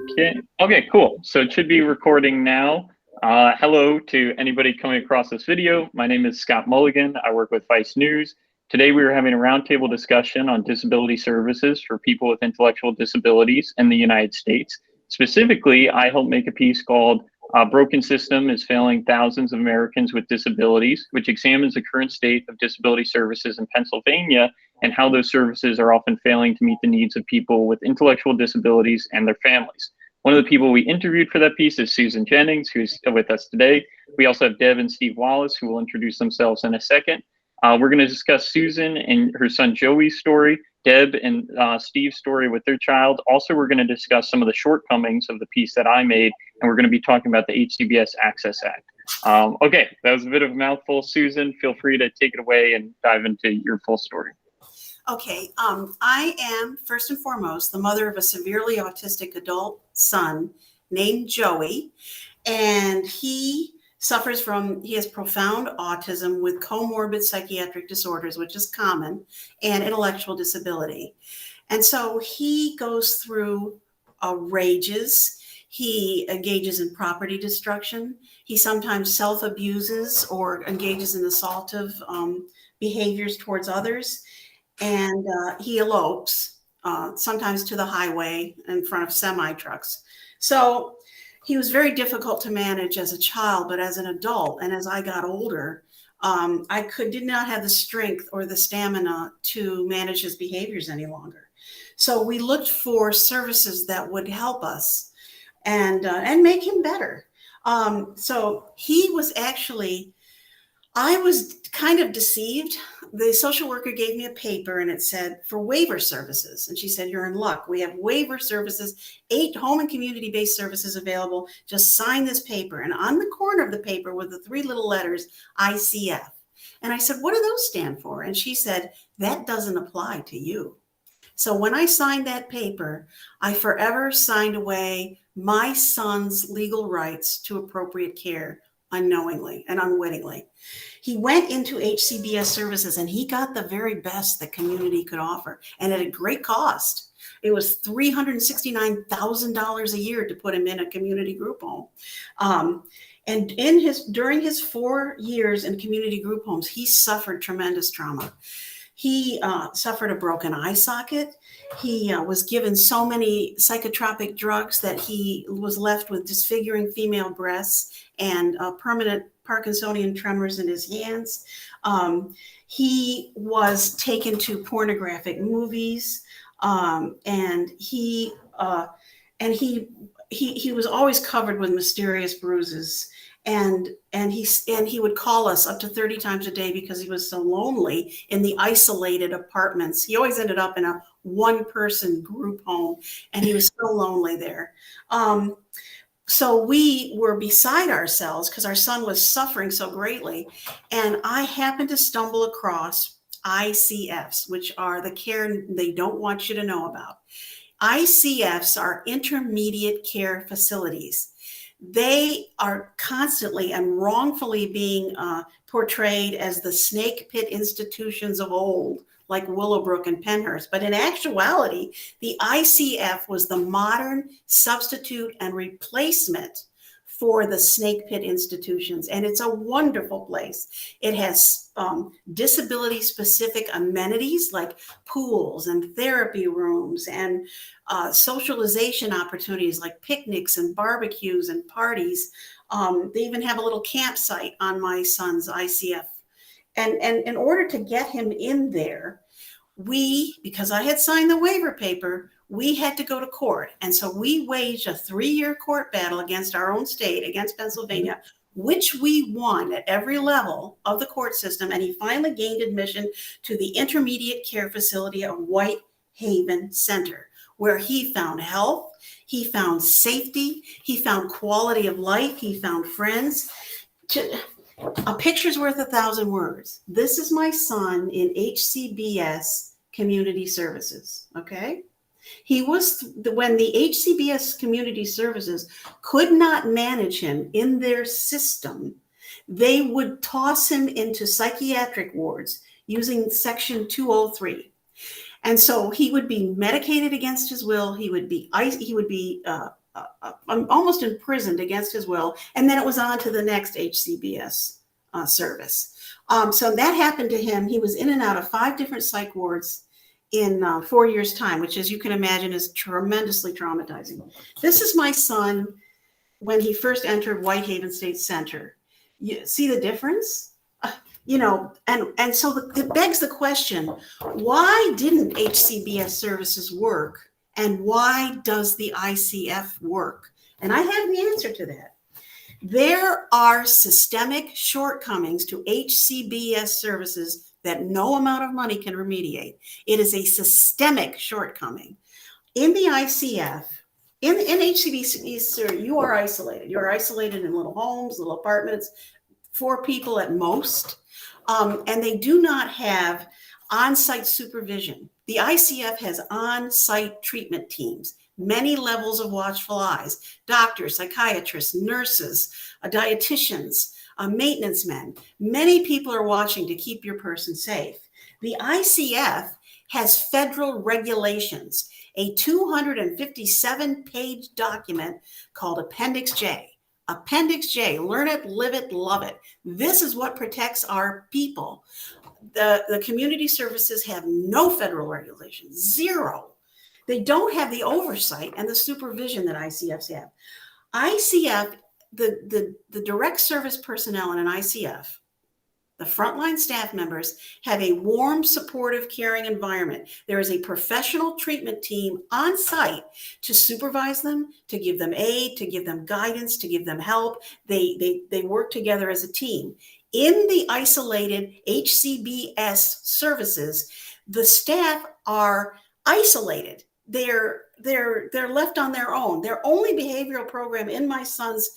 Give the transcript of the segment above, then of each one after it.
Okay, cool. So it should be recording now. Hello to anybody coming across this video. My name is Scott Mulligan. I work with Vice News. Today we are having a roundtable discussion on disability services for people with intellectual disabilities in the United States. Specifically, I helped make a piece called Broken System is Failing Thousands of Americans with Disabilities, which examines the current state of disability services in Pennsylvania and how those services are often failing to meet the needs of people with intellectual disabilities and their families. One of the people we interviewed for that piece is Susan Jennings, who's with us today. We also have Deb and Steve Wallace, who will introduce themselves in a second. We're going to discuss Susan and her son Joey's story, Deb and Steve's story with their child. Also, we're going to discuss some of the shortcomings of the piece that I made, and we're going to be talking about the Hcbs Access Act. Okay, that was a bit of a mouthful. Susan, feel free to take it away and dive into your full story. Okay, I am first and foremost the mother of a severely autistic adult son named Joey, and he has profound autism with comorbid psychiatric disorders, which is common, and intellectual disability. And so he goes through rages. He engages in property destruction. He sometimes self-abuses or engages in assaultive behaviors towards others. And he elopes, sometimes to the highway in front of semi-trucks. So he was very difficult to manage as a child, but as an adult and as I got older, I did not have the strength or the stamina to manage his behaviors any longer. So we looked for services that would help us and make him better. So he was actually, I was kind of deceived. The social worker gave me a paper and it said for waiver services. And she said, you're in luck. We have waiver services, 8 home and community-based services available. Just sign this paper. And on the corner of the paper were the 3 little letters, ICF. And I said, what do those stand for? And she said, that doesn't apply to you. So when I signed that paper, I forever signed away my son's legal rights to appropriate care unknowingly and unwittingly. He went into Hcbs services and he got the very best the community could offer, and at a great cost. It was $369,000 a year to put him in a community group home. And during his 4 years in community group homes, he suffered tremendous trauma. He suffered a broken eye socket. He was given so many psychotropic drugs that he was left with disfiguring female breasts and permanent Parkinsonian tremors in his hands. He was taken to pornographic movies, and he was always covered with mysterious bruises. And he would call us up to 30 times a day because he was so lonely in the isolated apartments. He always ended up in a 1-person group home, and he was so lonely there. So we were beside ourselves because our son was suffering so greatly. And I happened to stumble across ICFs, which are the care they don't want you to know about. ICFs are intermediate care facilities. They are constantly and wrongfully being portrayed as the snake pit institutions of old, like Willowbrook and Penhurst. But in actuality, the ICF was the modern substitute and replacement for the snake pit institutions. And it's a wonderful place. It has disability-specific amenities like pools and therapy rooms and socialization opportunities like picnics and barbecues and parties. They even have a little campsite on my son's ICF. And in order to get him in there, because I had signed the waiver paper, we had to go to court. And so we waged a 3-year court battle against our own state, against Pennsylvania, which we won at every level of the court system. And he finally gained admission to the intermediate care facility at White Haven Center, where he found health, he found safety, he found quality of life, he found friends. A picture's worth 1,000 words. This is my son in Hcbs Community Services, okay? He was, when the Hcbs Community Services could not manage him in their system, they would toss him into psychiatric wards using Section 203. And so he would be medicated against his will. He would be almost imprisoned against his will, and then it was on to the next Hcbs service. So that happened to him. He was in and out of 5 different psych wards in 4 years' time, which, as you can imagine, is tremendously traumatizing. This is my son when he first entered Whitehaven State Center. You see the difference? And so it begs the question, why didn't Hcbs services work, and why does the ICF work? And I have the answer to that. There are systemic shortcomings to Hcbs services that no amount of money can remediate. It is a systemic shortcoming. In the ICF, in Hcbs, you are isolated. You're isolated in little homes, little apartments, 4 people at most, and they do not have on-site supervision. The ICF has on-site treatment teams, many levels of watchful eyes, doctors, psychiatrists, nurses, dietitians, maintenance men. Many people are watching to keep your person safe. The ICF has federal regulations, a 257-page document called Appendix J. Appendix J, learn it, live it, love it. This is what protects our people. The community services have no federal regulations, 0. They don't have the oversight and the supervision that ICFs have. ICF, the direct service personnel in an ICF, the frontline staff members, have a warm, supportive, caring environment. There is a professional treatment team on site to supervise them, to give them aid, to give them guidance, to give them help. They work together as a team. In the isolated Hcbs services, the staff are isolated. They're left on their own. Their only behavioral program in my son's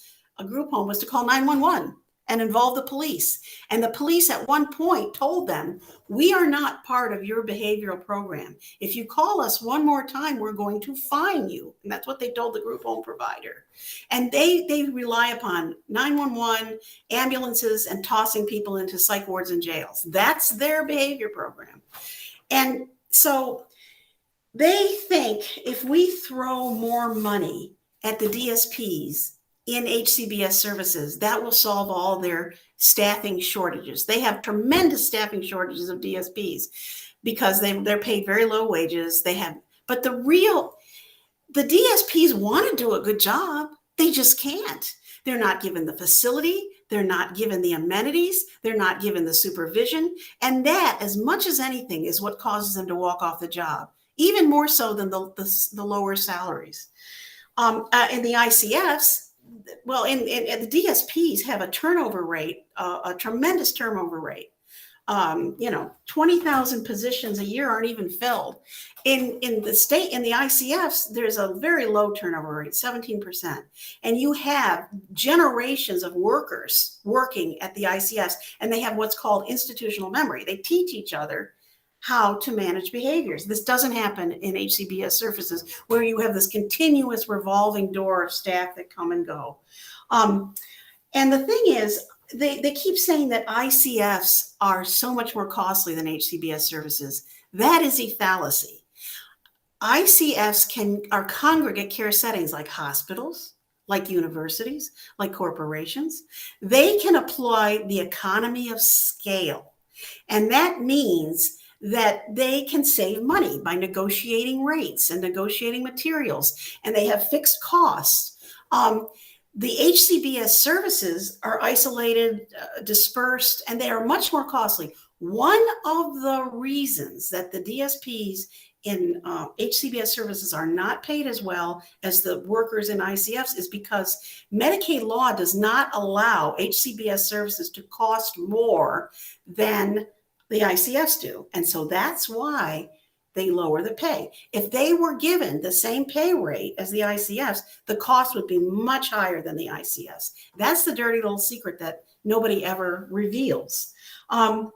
group home was to call 911 and involve the police. And the police at one point told them, we are not part of your behavioral program. If you call us one more time, we're going to fine you. And that's what they told the group home provider. And they rely upon 911, ambulances, and tossing people into psych wards and jails. That's their behavior program. And so they think if we throw more money at the DSPs in Hcbs services, that will solve all their staffing shortages. They have tremendous staffing shortages of DSPs because they're paid very low wages. But the DSPs want to do a good job. They just can't. They're not given the facility. They're not given the amenities. They're not given the supervision. And that, as much as anything, is what causes them to walk off the job, even more so than the lower salaries. In the ICFs, well, in the DSPs have a turnover rate, a tremendous turnover rate. 20,000 positions a year aren't even filled. In the state, in the ICFs, there's a very low turnover rate, 17%. And you have generations of workers working at the ICFs, and they have what's called institutional memory. They teach each other how to manage behaviors. This doesn't happen in Hcbs services, where you have this continuous revolving door of staff that come and go. And the thing is, they keep saying that ICFs are so much more costly than Hcbs services. That is a fallacy. ICFs are congregate care settings like hospitals, like universities, like corporations. They can apply the economy of scale. And that means that they can save money by negotiating rates and negotiating materials, and they have fixed costs. The Hcbs services are isolated, dispersed, and they are much more costly. One of the reasons that the DSPs in Hcbs services are not paid as well as the workers in ICFs is because Medicaid law does not allow Hcbs services to cost more than the ICFs do. And so that's why they lower the pay. If they were given the same pay rate as the ICFs, the cost would be much higher than the ICFs. That's the dirty little secret that nobody ever reveals. Having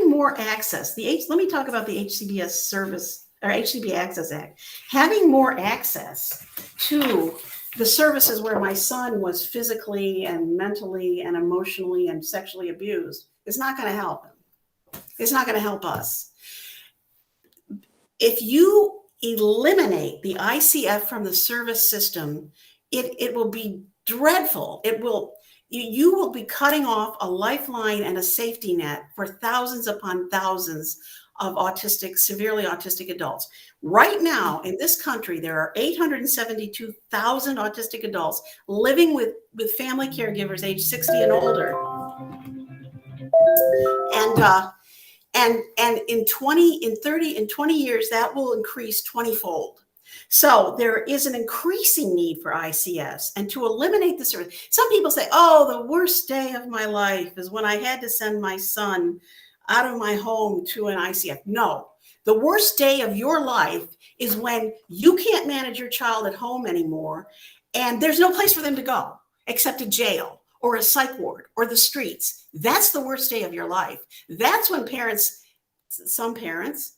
more access, let me talk about the Hcbs service or Hcb Access Act. Having more access to the services where my son was physically and mentally and emotionally and sexually abused is not going to help him. It's not going to help us. If you eliminate the ICF from the service system, it will be dreadful. You will be cutting off a lifeline and a safety net for thousands upon thousands of severely autistic adults. Right now in this country, there are 872,000 autistic adults living with family caregivers age 60 and older. And in 20 years, that will increase 20-fold. So there is an increasing need for ICS, and to eliminate the service. Some people say, oh, the worst day of my life is when I had to send my son out of my home to an ICF. No, the worst day of your life is when you can't manage your child at home anymore, and there's no place for them to go except a jail or a psych ward or the streets. That's the worst day of your life. That's when some parents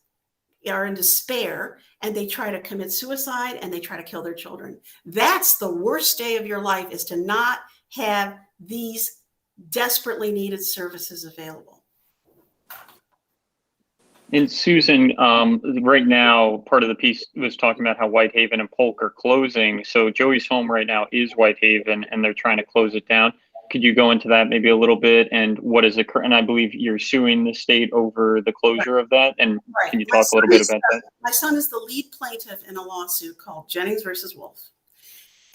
are in despair and they try to commit suicide and they try to kill their children. That's the worst day of your life, is to not have these desperately needed services available. And Susan, right now, part of the piece was talking about how Whitehaven and Polk are closing. So Joey's home right now is Whitehaven, and they're trying to close it down. Could you go into that maybe a little bit, and what is occurring? And I believe you're suing the state over the closure of that. And can you talk a little bit about that? My son is the lead plaintiff in a lawsuit called Jennings versus Wolf.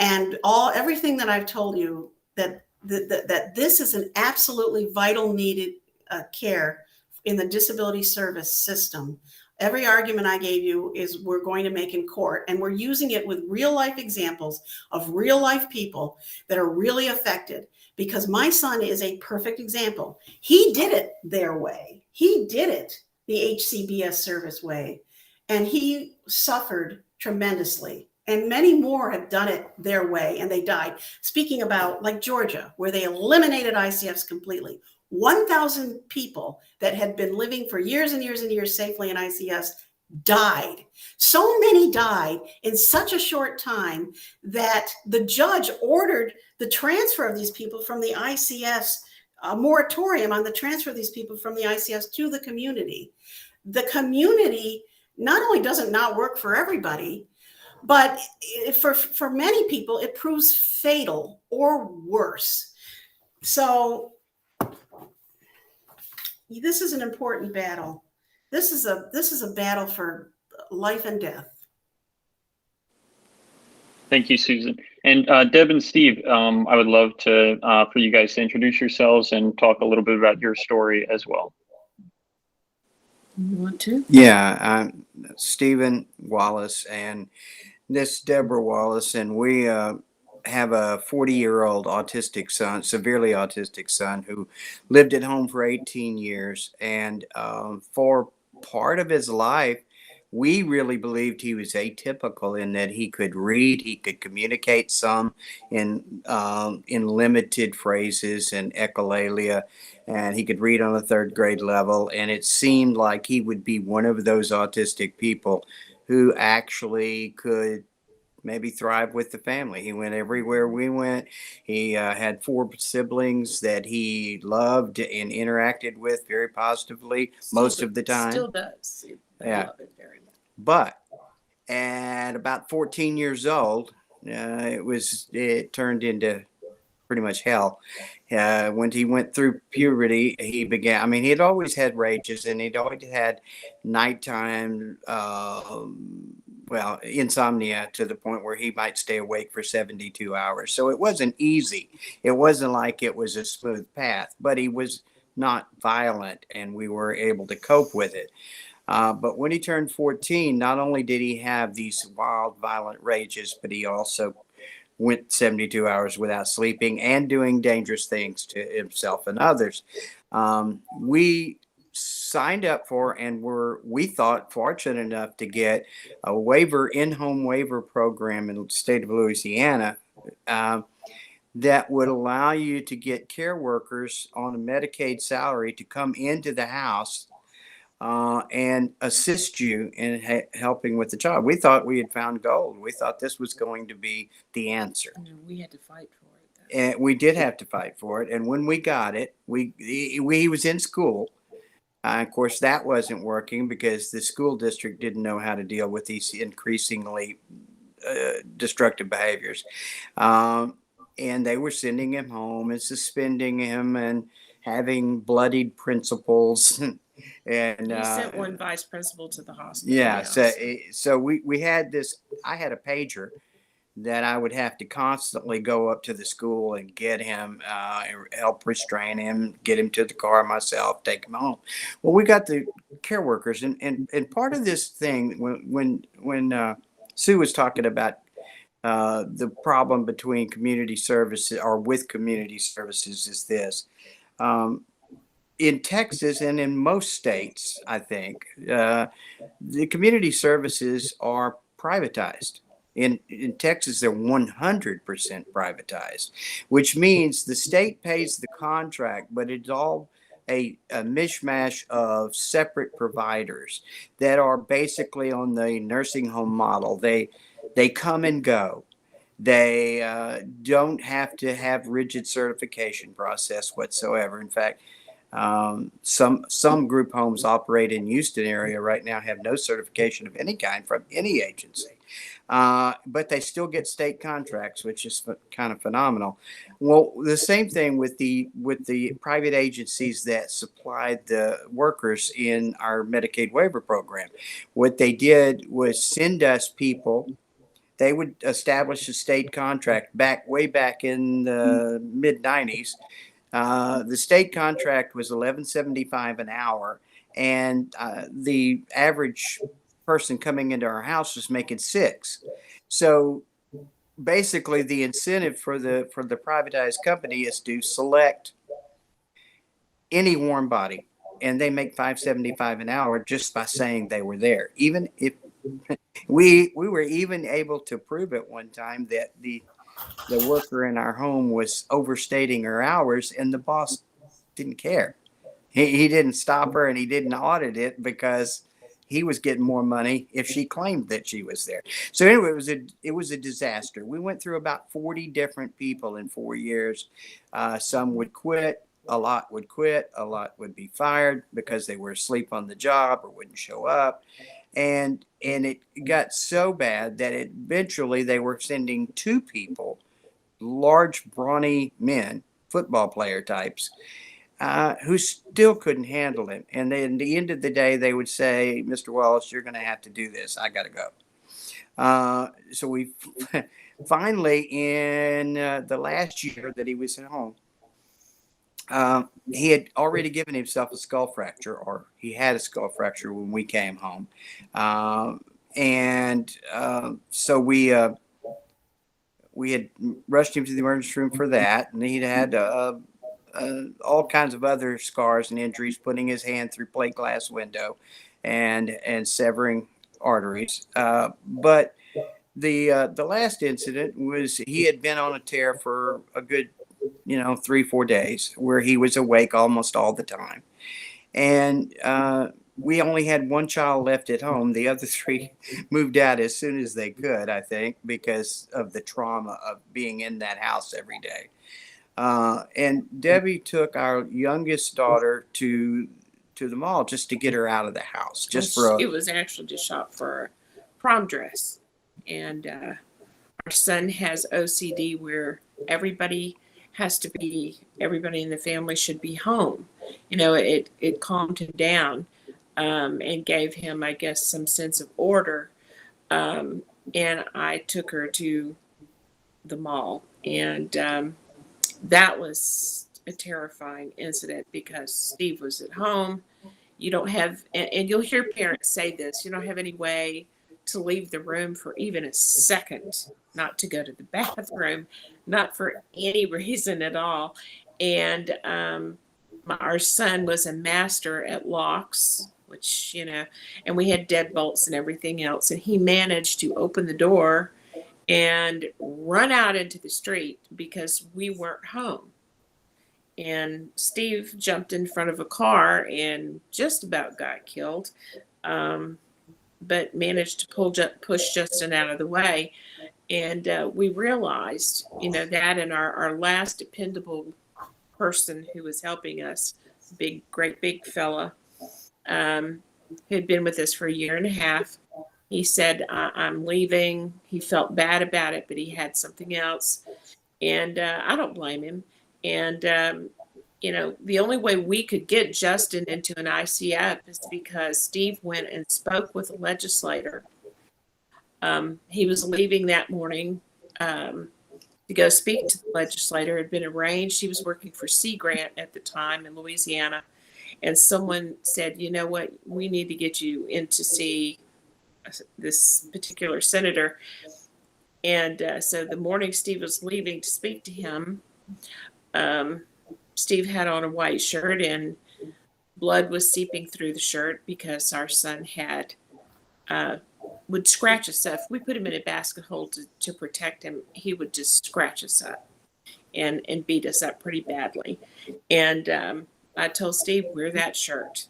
And everything that I've told you, that this is an absolutely vital needed care in the disability service system. Every argument I gave you is we're going to make in court, and we're using it with real life examples of real life people that are really affected, because my son is a perfect example. He did it their way. He did it the Hcbs service way, and he suffered tremendously. And many more have done it their way, and they died. Speaking about like Georgia, where they eliminated ICFs completely. 1,000 people that had been living for years and years and years safely in ICS died. So many died in such a short time that the judge ordered the transfer of these people from the ICS, a moratorium on the transfer of these people from the ICS to the community. The community not only doesn't not work for everybody, but for many people, it proves fatal or worse. So this is an important battle. This is a battle for life and death. Thank you, Susan. And Deb and Steve, I would love to for you guys to introduce yourselves and talk a little bit about your story as well. You want to? Yeah, I'm Stephen Wallace, and this Deborah Wallace, and we have a 40-year-old autistic son, severely autistic son, who lived at home for 18 years. And for part of his life, we really believed he was atypical in that he could read, he could communicate some in limited phrases and echolalia, and he could read on a third grade level. And it seemed like he would be one of those autistic people who actually could maybe thrive with the family. He went everywhere we went. He had 4 siblings that he loved and interacted with very positively most of the time. Still does. Yeah. Love it very much. But at about 14 years old, it turned into pretty much hell. When he went through puberty, he began, I mean, he'd always had rages, and he'd always had nighttime, insomnia, to the point where he might stay awake for 72 hours. So it wasn't easy. It wasn't like it was a smooth path, but he was not violent, and we were able to cope with it. But when he turned 14, not only did he have these wild, violent rages, but he also went 72 hours without sleeping and doing dangerous things to himself and others. We signed up for and we thought fortunate enough to get a waiver, in-home waiver program in the state of Louisiana that would allow you to get care workers on a Medicaid salary to come into the house and assist you in helping with the child. We thought we had found gold. We thought this was going to be the answer. We had to fight for it, and we did have to fight for it. And when we got it, he was in school, Of course, that wasn't working because the school district didn't know how to deal with these increasingly destructive behaviors. And they were sending him home and suspending him and having bloodied principals. And You sent one vice principal to the hospital. yeah, so we had this. I had a pager that I would have to constantly go up to the school and get him, help restrain him, get him to the car myself, take him home. Well, we got the care workers, and part of this thing when Sue was talking about the problem between community services or with community services is this. In Texas and in most states, I think, the community services are privatized. In Texas, they're 100% privatized, which means the state pays the contract, but it's all a mishmash of separate providers that are basically on the nursing home model. They come and go. They don't have to have rigid certification process whatsoever. In fact, some group homes operate in Houston area right now have no certification of any kind from any agency. But they still get state contracts, which is kind of phenomenal. Well, the same thing with the private agencies that supplied the workers in our Medicaid waiver program. What they did was send us people. They would establish a state contract way back in the mid 90s. The state contract was $11.75 an hour, and the average person coming into our house was making $6. So basically, the incentive for the privatized company is to select any warm body, and they make $5.75 an hour just by saying they were there. Even if we were even able to prove at one time that the worker in our home was overstating her hours, and the boss didn't care. He didn't stop her, and he didn't audit it because he was getting more money if she claimed that she was there. So anyway, it was a disaster. We went through about 40 different people in 4 years. Some would quit. A lot would quit. A lot would be fired because they were asleep on the job or wouldn't show up. And it got so bad that eventually they were sending 2 people, large, brawny men, football player types, who still couldn't handle it. And then at the end of the day, they would say, Mr. Wallace, you're going to have to do this. I got to go. So we finally, in the last year that he was at home, he had already given himself a skull fracture, or he had a skull fracture when we came home. So we had rushed him to the emergency room for that. And he'd had all kinds of other scars and injuries, putting his hand through plate glass window and severing arteries. But the last incident was he had been on a tear for a good 3-4 days where he was awake almost all the time. And we only had one child left at home. The other 3 moved out as soon as they could, I think, because of the trauma of being in that house every day. And Debbie took our youngest daughter to the mall just to get her out of the house. It was actually to shop for a prom dress. And our son has OCD where everybody in the family should be home. It calmed him down and gave him, I guess, some sense of order. And I took her to the mall. And that was a terrifying incident because Steve was at home. You don't have, and you'll hear parents say this, you don't have any way to leave the room for even a second, not to go to the bathroom, not for any reason at all. And our son was a master at locks, which, and we had deadbolts and everything else. And he managed to open the door and run out into the street because we weren't home. And Steve jumped in front of a car and just about got killed, but managed to push Justin out of the way. And we realized, that and our last dependable person who was helping us, great big fella, who had been with us for a year and a half. He said, I'm leaving. He felt bad about it, but he had something else. And I don't blame him. And, the only way we could get Justin into an ICF is because Steve went and spoke with a legislator. He was leaving that morning to go speak to the legislator. It had been arranged. He was working for Sea Grant at the time in Louisiana. And someone said, you know what, we need to get you in to see this particular senator. And so the morning Steve was leaving to speak to him, Steve had on a white shirt and blood was seeping through the shirt because our son would scratch us up. If we put him in a basket hole to protect him, he would just scratch us up and beat us up pretty badly. And I told Steve, wear that shirt.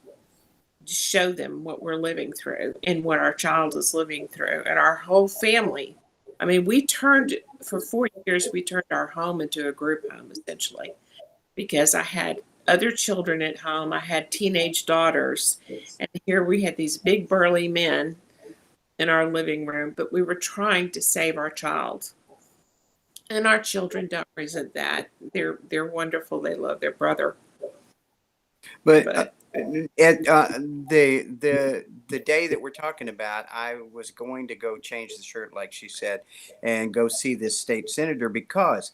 Just show them what we're living through and what our child is living through. And our whole family, I mean, for 4 years, we turned our home into a group home, essentially, because I had other children at home. I had teenage daughters. And here we had these big burly men in our living room, but we were trying to save our child. And our children don't resent that. They're wonderful. They love their brother. But the day that we're talking about, I was going to go change the shirt, like she said, and go see this state senator, because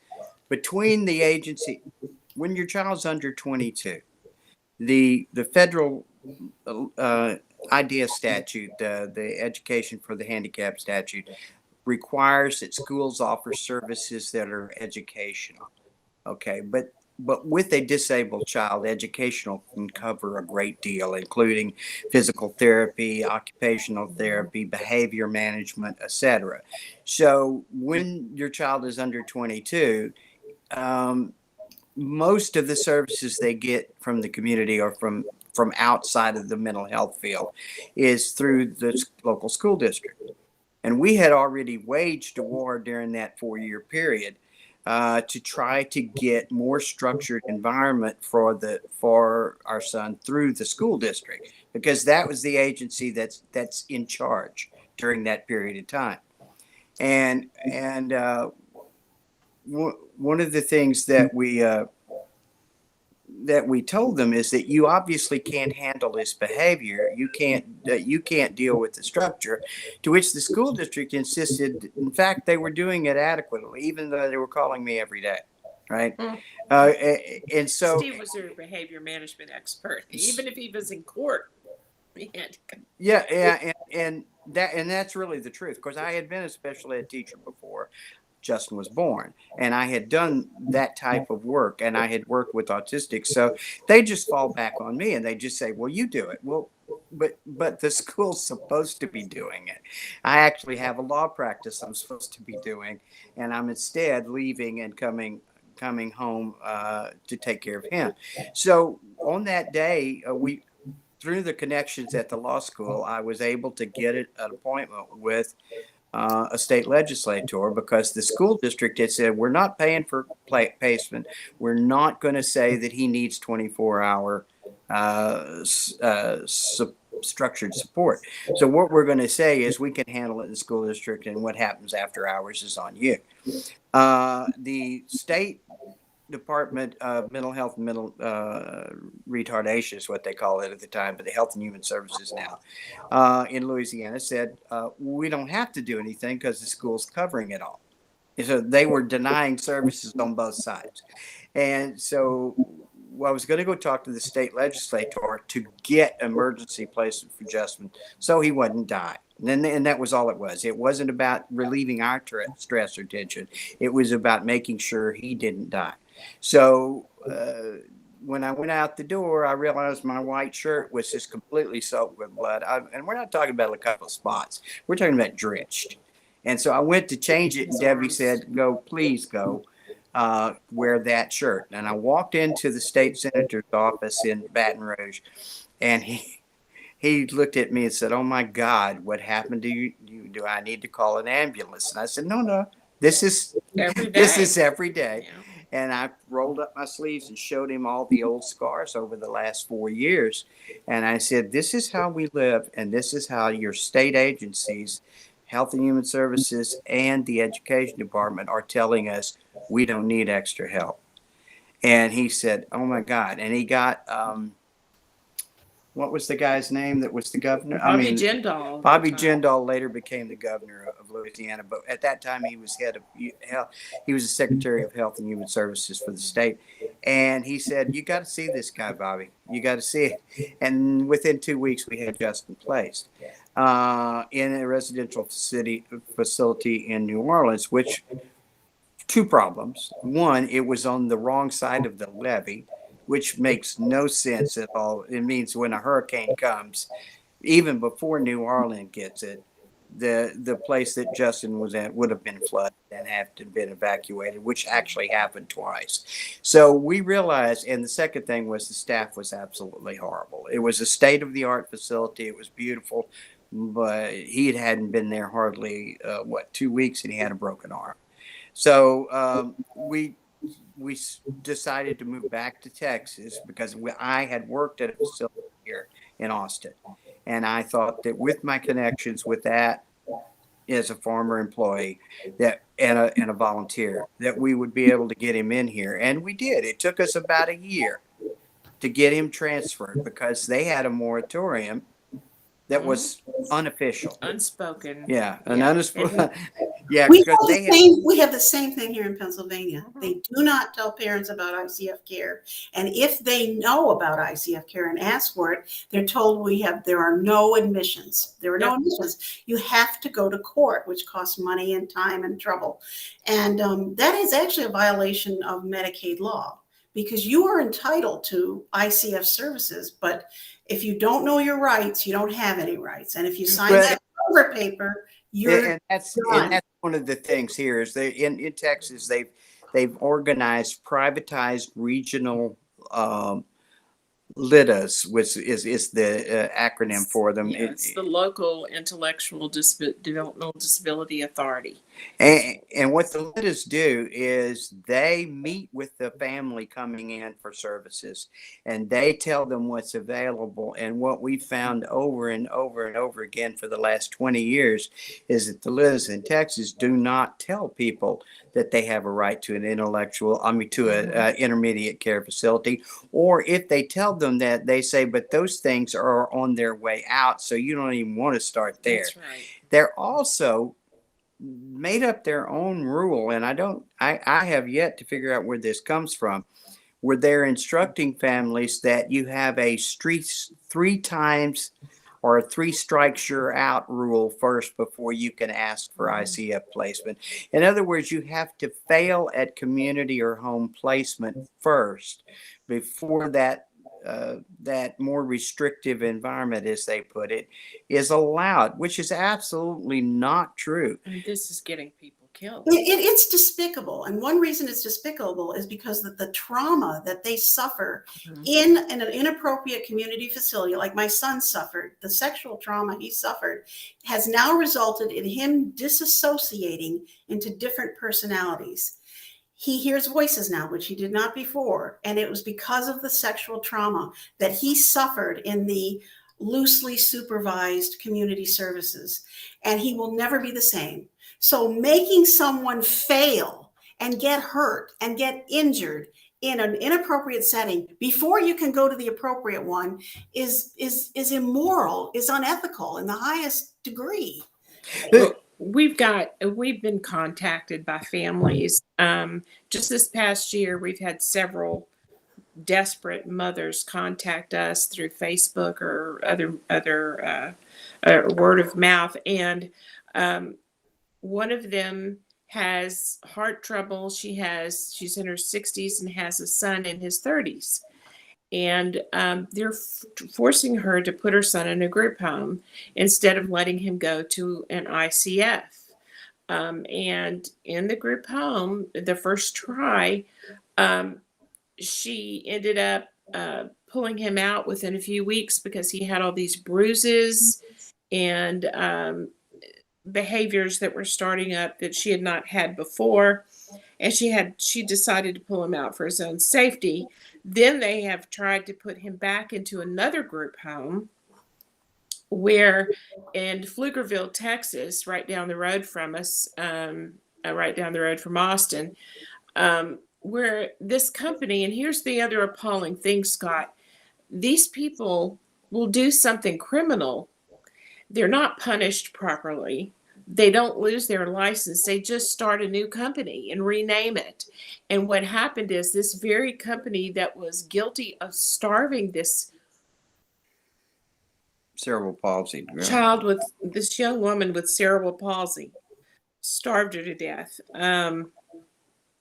between the agency, when your child's under 22, the federal IDD statute, the Education for the Handicapped statute, requires that schools offer services that are educational. Okay, but with a disabled child, educational can cover a great deal, including physical therapy, occupational therapy, behavior management, etc. So when your child is under 22, most of the services they get from the community or from outside of the mental health field is through the local school district. And we had already waged a war during that 4-year period to try to get more structured environment for our son through the school district, because that was the agency that's in charge during that period of time. And one of the things that we told them is that you obviously can't handle this behavior. You can't deal with the structure, to which the school district insisted. In fact, they were doing it adequately, even though they were calling me every day. Right. And so Steve was their behavior management expert, even if he was in court. Yeah. And that's really the truth, because I had been a special ed teacher before Justin was born, and I had done that type of work, and I had worked with autistics. So they just fall back on me and they just say, well, you do it. Well, but the school's supposed to be doing it. I actually have a law practice I'm supposed to be doing, and I'm instead leaving and coming home to take care of him. So on that day, through the connections at the law school, I was able to get an appointment with a state legislator, because the school district had said, we're not paying for placement. We're not going to say that he needs 24-hour structured support. So what we're going to say is we can handle it in the school district, and what happens after hours is on you. The state Department of Mental Health and Mental Retardation is what they call it at the time, but the Health and Human Services now in Louisiana said, we don't have to do anything because the school's covering it all. And so they were denying services on both sides. And so I was going to go talk to the state legislator to get emergency placement for Justin so he wouldn't die. And that was all it was. It wasn't about relieving our stress or tension. It was about making sure he didn't die. So when I went out the door, I realized my white shirt was just completely soaked with blood. And we're not talking about a couple of spots. We're talking about drenched. And so I went to change it, and Debbie said, please go wear that shirt. And I walked into the state senator's office in Baton Rouge, and he looked at me and said, oh my God, what happened to you? Do I need to call an ambulance? And I said, no, this is every day. And I rolled up my sleeves and showed him all the old scars over the last 4 years. And I said, this is how we live, and this is how your state agencies, Health and Human Services and the Education Department, are telling us we don't need extra help. And he said, oh my God. And he got, what was the guy's name that was the governor? Bobby Jindal. Bobby Jindal later became the governor of Louisiana, but at that time he was head of health. He was the Secretary of Health and Human Services for the state. And he said, you got to see this guy, Bobby. You got to see it. And within 2 weeks, we had Justin placed in a residential facility in New Orleans, which two problems. One, it was on the wrong side of the levee, which makes no sense at all. It means when a hurricane comes, even before New Orleans gets it, the place that Justin was at would have been flooded and have to been evacuated, which actually happened twice. So we realized, and the second thing was the staff was absolutely horrible. It was a state-of-the-art facility. It was beautiful, but he hadn't been there hardly, 2 weeks, and he had a broken arm. So we decided to move back to Texas because I had worked at a facility here in Austin. And I thought that with my connections with that as a former employee that and a volunteer, that we would be able to get him in here. And we did. It took us about a year to get him transferred because they had a moratorium that was unofficial. Unspoken. Yeah, an Yeah. unspoken. Yeah, We because we have the same thing here in Pennsylvania. They do not tell parents about ICF care. And if they know about ICF care and ask for it, they're told there are no admissions. There are no admissions. You have to go to court, which costs money and time and trouble. And that is actually a violation of Medicaid law because you are entitled to ICF services, but if you don't know your rights, you don't have any rights. And if you sign that waiver paper, and that's one of the things here is they in Texas they've organized privatized regional LIDAs, which is the acronym for them. Yeah, it's the Local Intellectual Developmental Disability Authority. And what the LIDAs do is they meet with the family coming in for services, and they tell them what's available. And what we found over and over and over again for the last 20 years is that the LIDAs in Texas do not tell people that they have a right to an intermediate care facility. Or if they tell them that, they say, but those things are on their way out, so you don't even want to start there. That's right. They're also made up their own rule, and I have yet to figure out where this comes from, where they're instructing families that you have a three times or a 3 strikes you're out rule first before you can ask for ICF placement. In other words, you have to fail at community or home placement first before that more restrictive environment, as they put it, is allowed, which is absolutely not true. And this is getting people killed. It's despicable. And one reason it's despicable is because of the trauma that they suffer in an inappropriate community facility, like my son suffered. The sexual trauma he suffered has now resulted in him disassociating into different personalities. He hears voices now, which he did not before. And it was because of the sexual trauma that he suffered in the loosely supervised community services. And he will never be the same. So making someone fail and get hurt and get injured in an inappropriate setting before you can go to the appropriate one is immoral, is unethical in the highest degree. We've been contacted by families. Just this past year, we've had several desperate mothers contact us through Facebook or other word of mouth, and one of them has heart trouble. She's in her 60s and has a son in his 30s. And they're forcing her to put her son in a group home instead of letting him go to an ICF. And in the group home, the first try, she ended up pulling him out within a few weeks because he had all these bruises, and behaviors that were starting up that she had not had before, and she decided to pull him out for his own safety. Then they have tried to put him back into another group home, where in Pflugerville, Texas, right down the road from us, right down the road from Austin, where this company, and here's the other appalling thing, Scott, these people will do something criminal. They're not punished properly. They don't lose their license. They just start a new company and rename it. And what happened is this very company that was guilty of starving this Cerebral palsy. child with this young woman with cerebral palsy, starved her to death.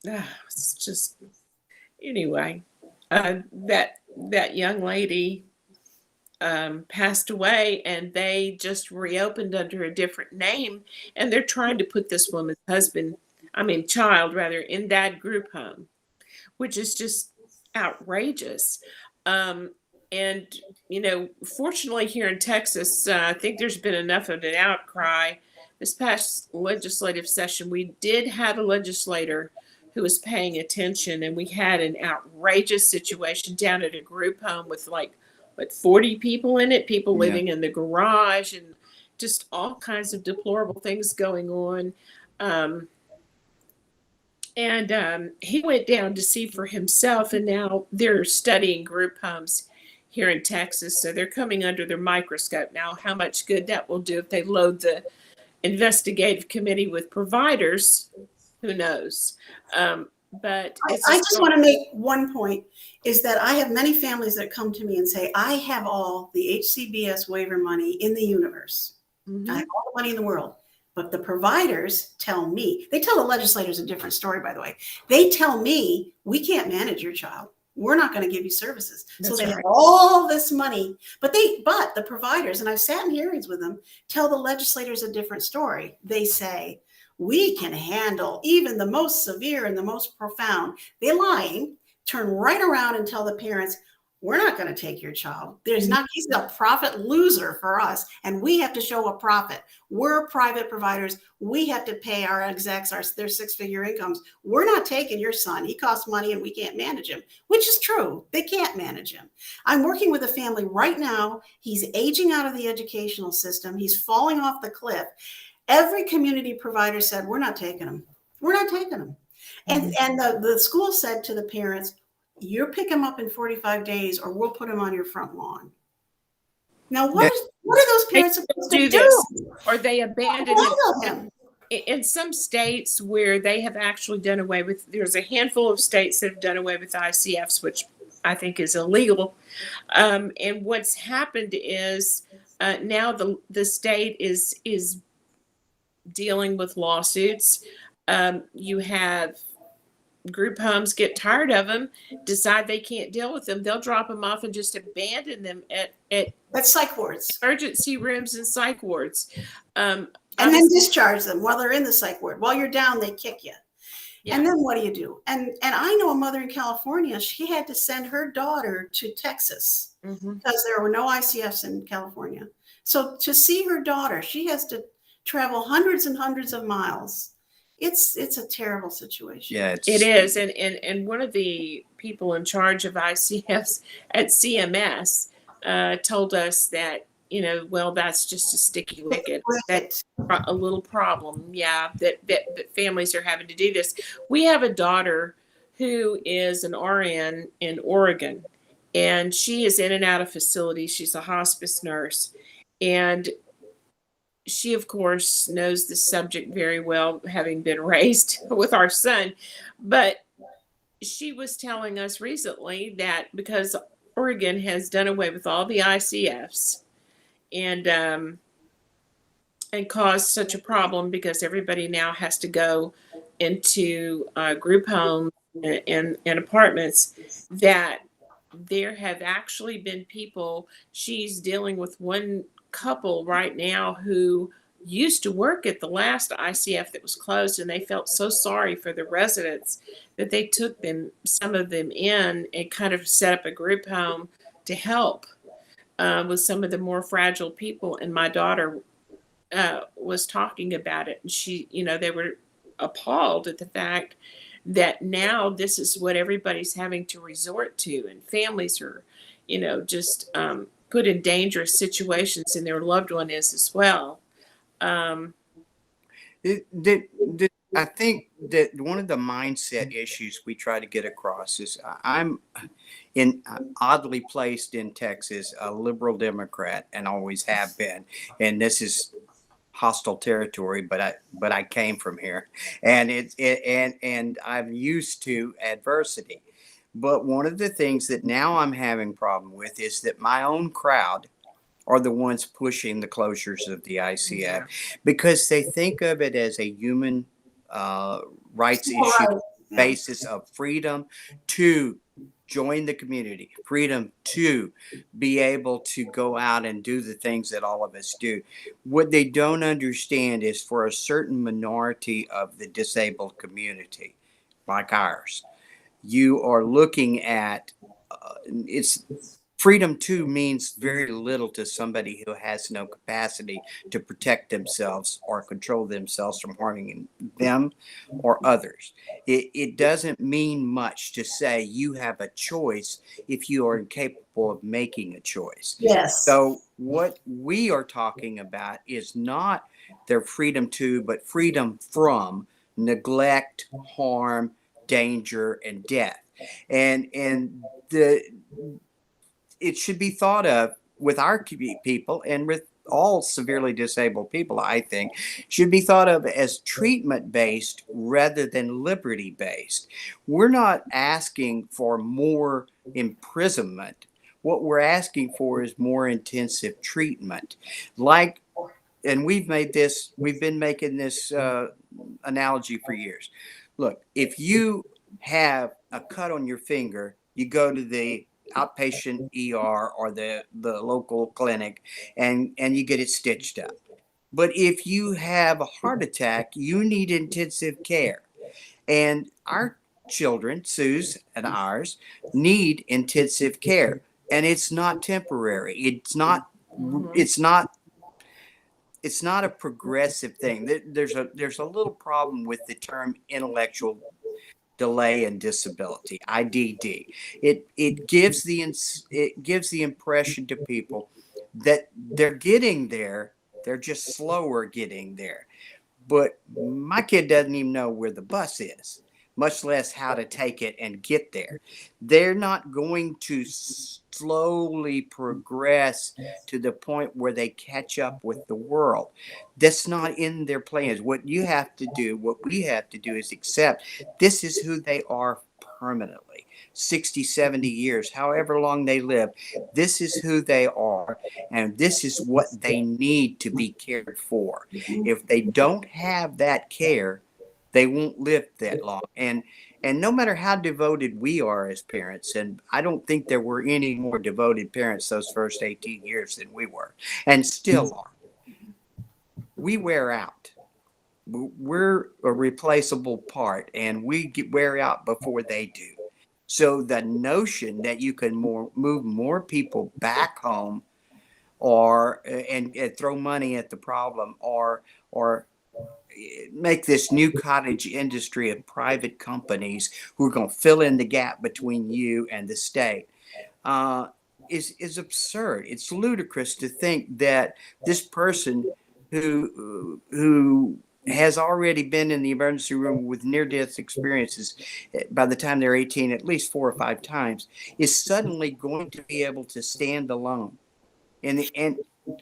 It's just, anyway, that young lady passed away, and they just reopened under a different name, and they're trying to put this woman's child rather, in that group home, which is just outrageous. And fortunately here in Texas, I think there's been enough of an outcry. This past legislative session, we did have a legislator who was paying attention, and we had an outrageous situation down at a group home with 40 people in it, people living in the garage, and just all kinds of deplorable things going on. And he went down to see for himself, and now they're studying group homes here in Texas. So they're coming under their microscope now. How much good that will do if they load the investigative committee with providers, who knows? But I just want to make one point, is that I have many families that come to me and say, I have all the Hcbs waiver money in the universe. Mm-hmm. I have all the money in the world. But the providers tell me, they tell the legislators a different story, by the way. They tell me, we can't manage your child. We're not going to give you services. That's so they right. have all this money, but the providers, and I've sat in hearings with them, tell the legislators a different story. They say, we can handle even the most severe and the most profound. They're lying, turn right around and tell the parents, we're not going to take your child. He's a profit loser for us, and we have to show a profit. We're private providers. We have to pay our execs their six-figure incomes. We're not taking your son. He costs money, and we can't manage him, which is true. They can't manage him. I'm working with a family right now. He's aging out of the educational system. He's falling off the cliff. Every community provider said, we're not taking him. We're not taking him. And the school said to the parents, you pick him up in 45 days or we'll put him on your front lawn. Now, what are those parents supposed to do? Or they abandon him. In some states where they have actually done away with, there's a handful of states that have done away with ICFs, which I think is illegal. And what's happened is now the state is dealing with lawsuits. You have group homes get tired of them, decide they can't deal with them. They'll drop them off and just abandon them at psych wards, emergency rooms and psych wards. And then discharge them while they're in the psych ward. While you're down, they kick you. Yeah. And then what do you do? And I know a mother in California, she had to send her daughter to Texas because there were no ICFs in California. So to see her daughter, she has to travel hundreds and hundreds of miles. It's a terrible situation. Yeah, it is. And one of the people in charge of ICFs at CMS told us that, that's just a sticky wicket. That's a little problem. Yeah, that families are having to do this. We have a daughter who is an RN in Oregon, and she is in and out of facilities. She's a hospice nurse. And she, of course, knows the subject very well, having been raised with our son. But she was telling us recently that because Oregon has done away with all the ICFs and caused such a problem because everybody now has to go into group homes and apartments, that there have actually been people, she's dealing with one couple right now who used to work at the last ICF that was closed, and they felt so sorry for the residents that they took some of them in and kind of set up a group home to help with some of the more fragile people. And my daughter was talking about it, and they were appalled at the fact that now this is what everybody's having to resort to, and families are, just put in dangerous situations, and their loved one is as well. I think that one of the mindset issues we try to get across is I'm oddly placed in Texas, a liberal Democrat, and always have been. And this is hostile territory, but I came from here, and and I'm used to adversity. But one of the things that now I'm having problem with is that my own crowd are the ones pushing the closures of the ICF because they think of it as a human rights issue basis of freedom to join the community, freedom to be able to go out and do the things that all of us do. What they don't understand is for a certain minority of the disabled community, like ours, you are looking at it's freedom too means very little to somebody who has no capacity to protect themselves or control themselves from harming them or others. It doesn't mean much to say you have a choice if you are incapable of making a choice. Yes. So what we are talking about is not their freedom to, but freedom from neglect, harm, danger, and death. And it should be thought of with our people and with all severely disabled people, I think, should be thought of as treatment-based rather than liberty-based. We're not asking for more imprisonment. What we're asking for is more intensive treatment. And we've been making this analogy for years. Look, if you have a cut on your finger, you go to the outpatient ER or the local clinic and you get it stitched up. But if you have a heart attack, you need intensive care. And our children, Sue's and ours, need intensive care. And it's not temporary. It's not a progressive thing. There's a little problem with the term intellectual delay and disability, IDD. It gives the impression to people that they're getting there, they're just slower getting there. But my kid doesn't even know where the bus is, much less how to take it and get there. They're not going to slowly progress to the point where they catch up with the world. That's not in their plans. What we have to do is accept this is who they are permanently. 60, 70 years, however long they live, this is who they are, and this is what they need to be cared for. If they don't have that care, they won't live that long. And no matter how devoted we are as parents, and I don't think there were any more devoted parents those first 18 years than we were, and still are, we wear out. We're a replaceable part, and we wear out before they do. So the notion that you can move more people back home and throw money at the problem or make this new cottage industry of private companies who are going to fill in the gap between you and the state is absurd. It's ludicrous to think that this person who has already been in the emergency room with near-death experiences by the time they're 18 at least 4 or 5 times is suddenly going to be able to stand alone. And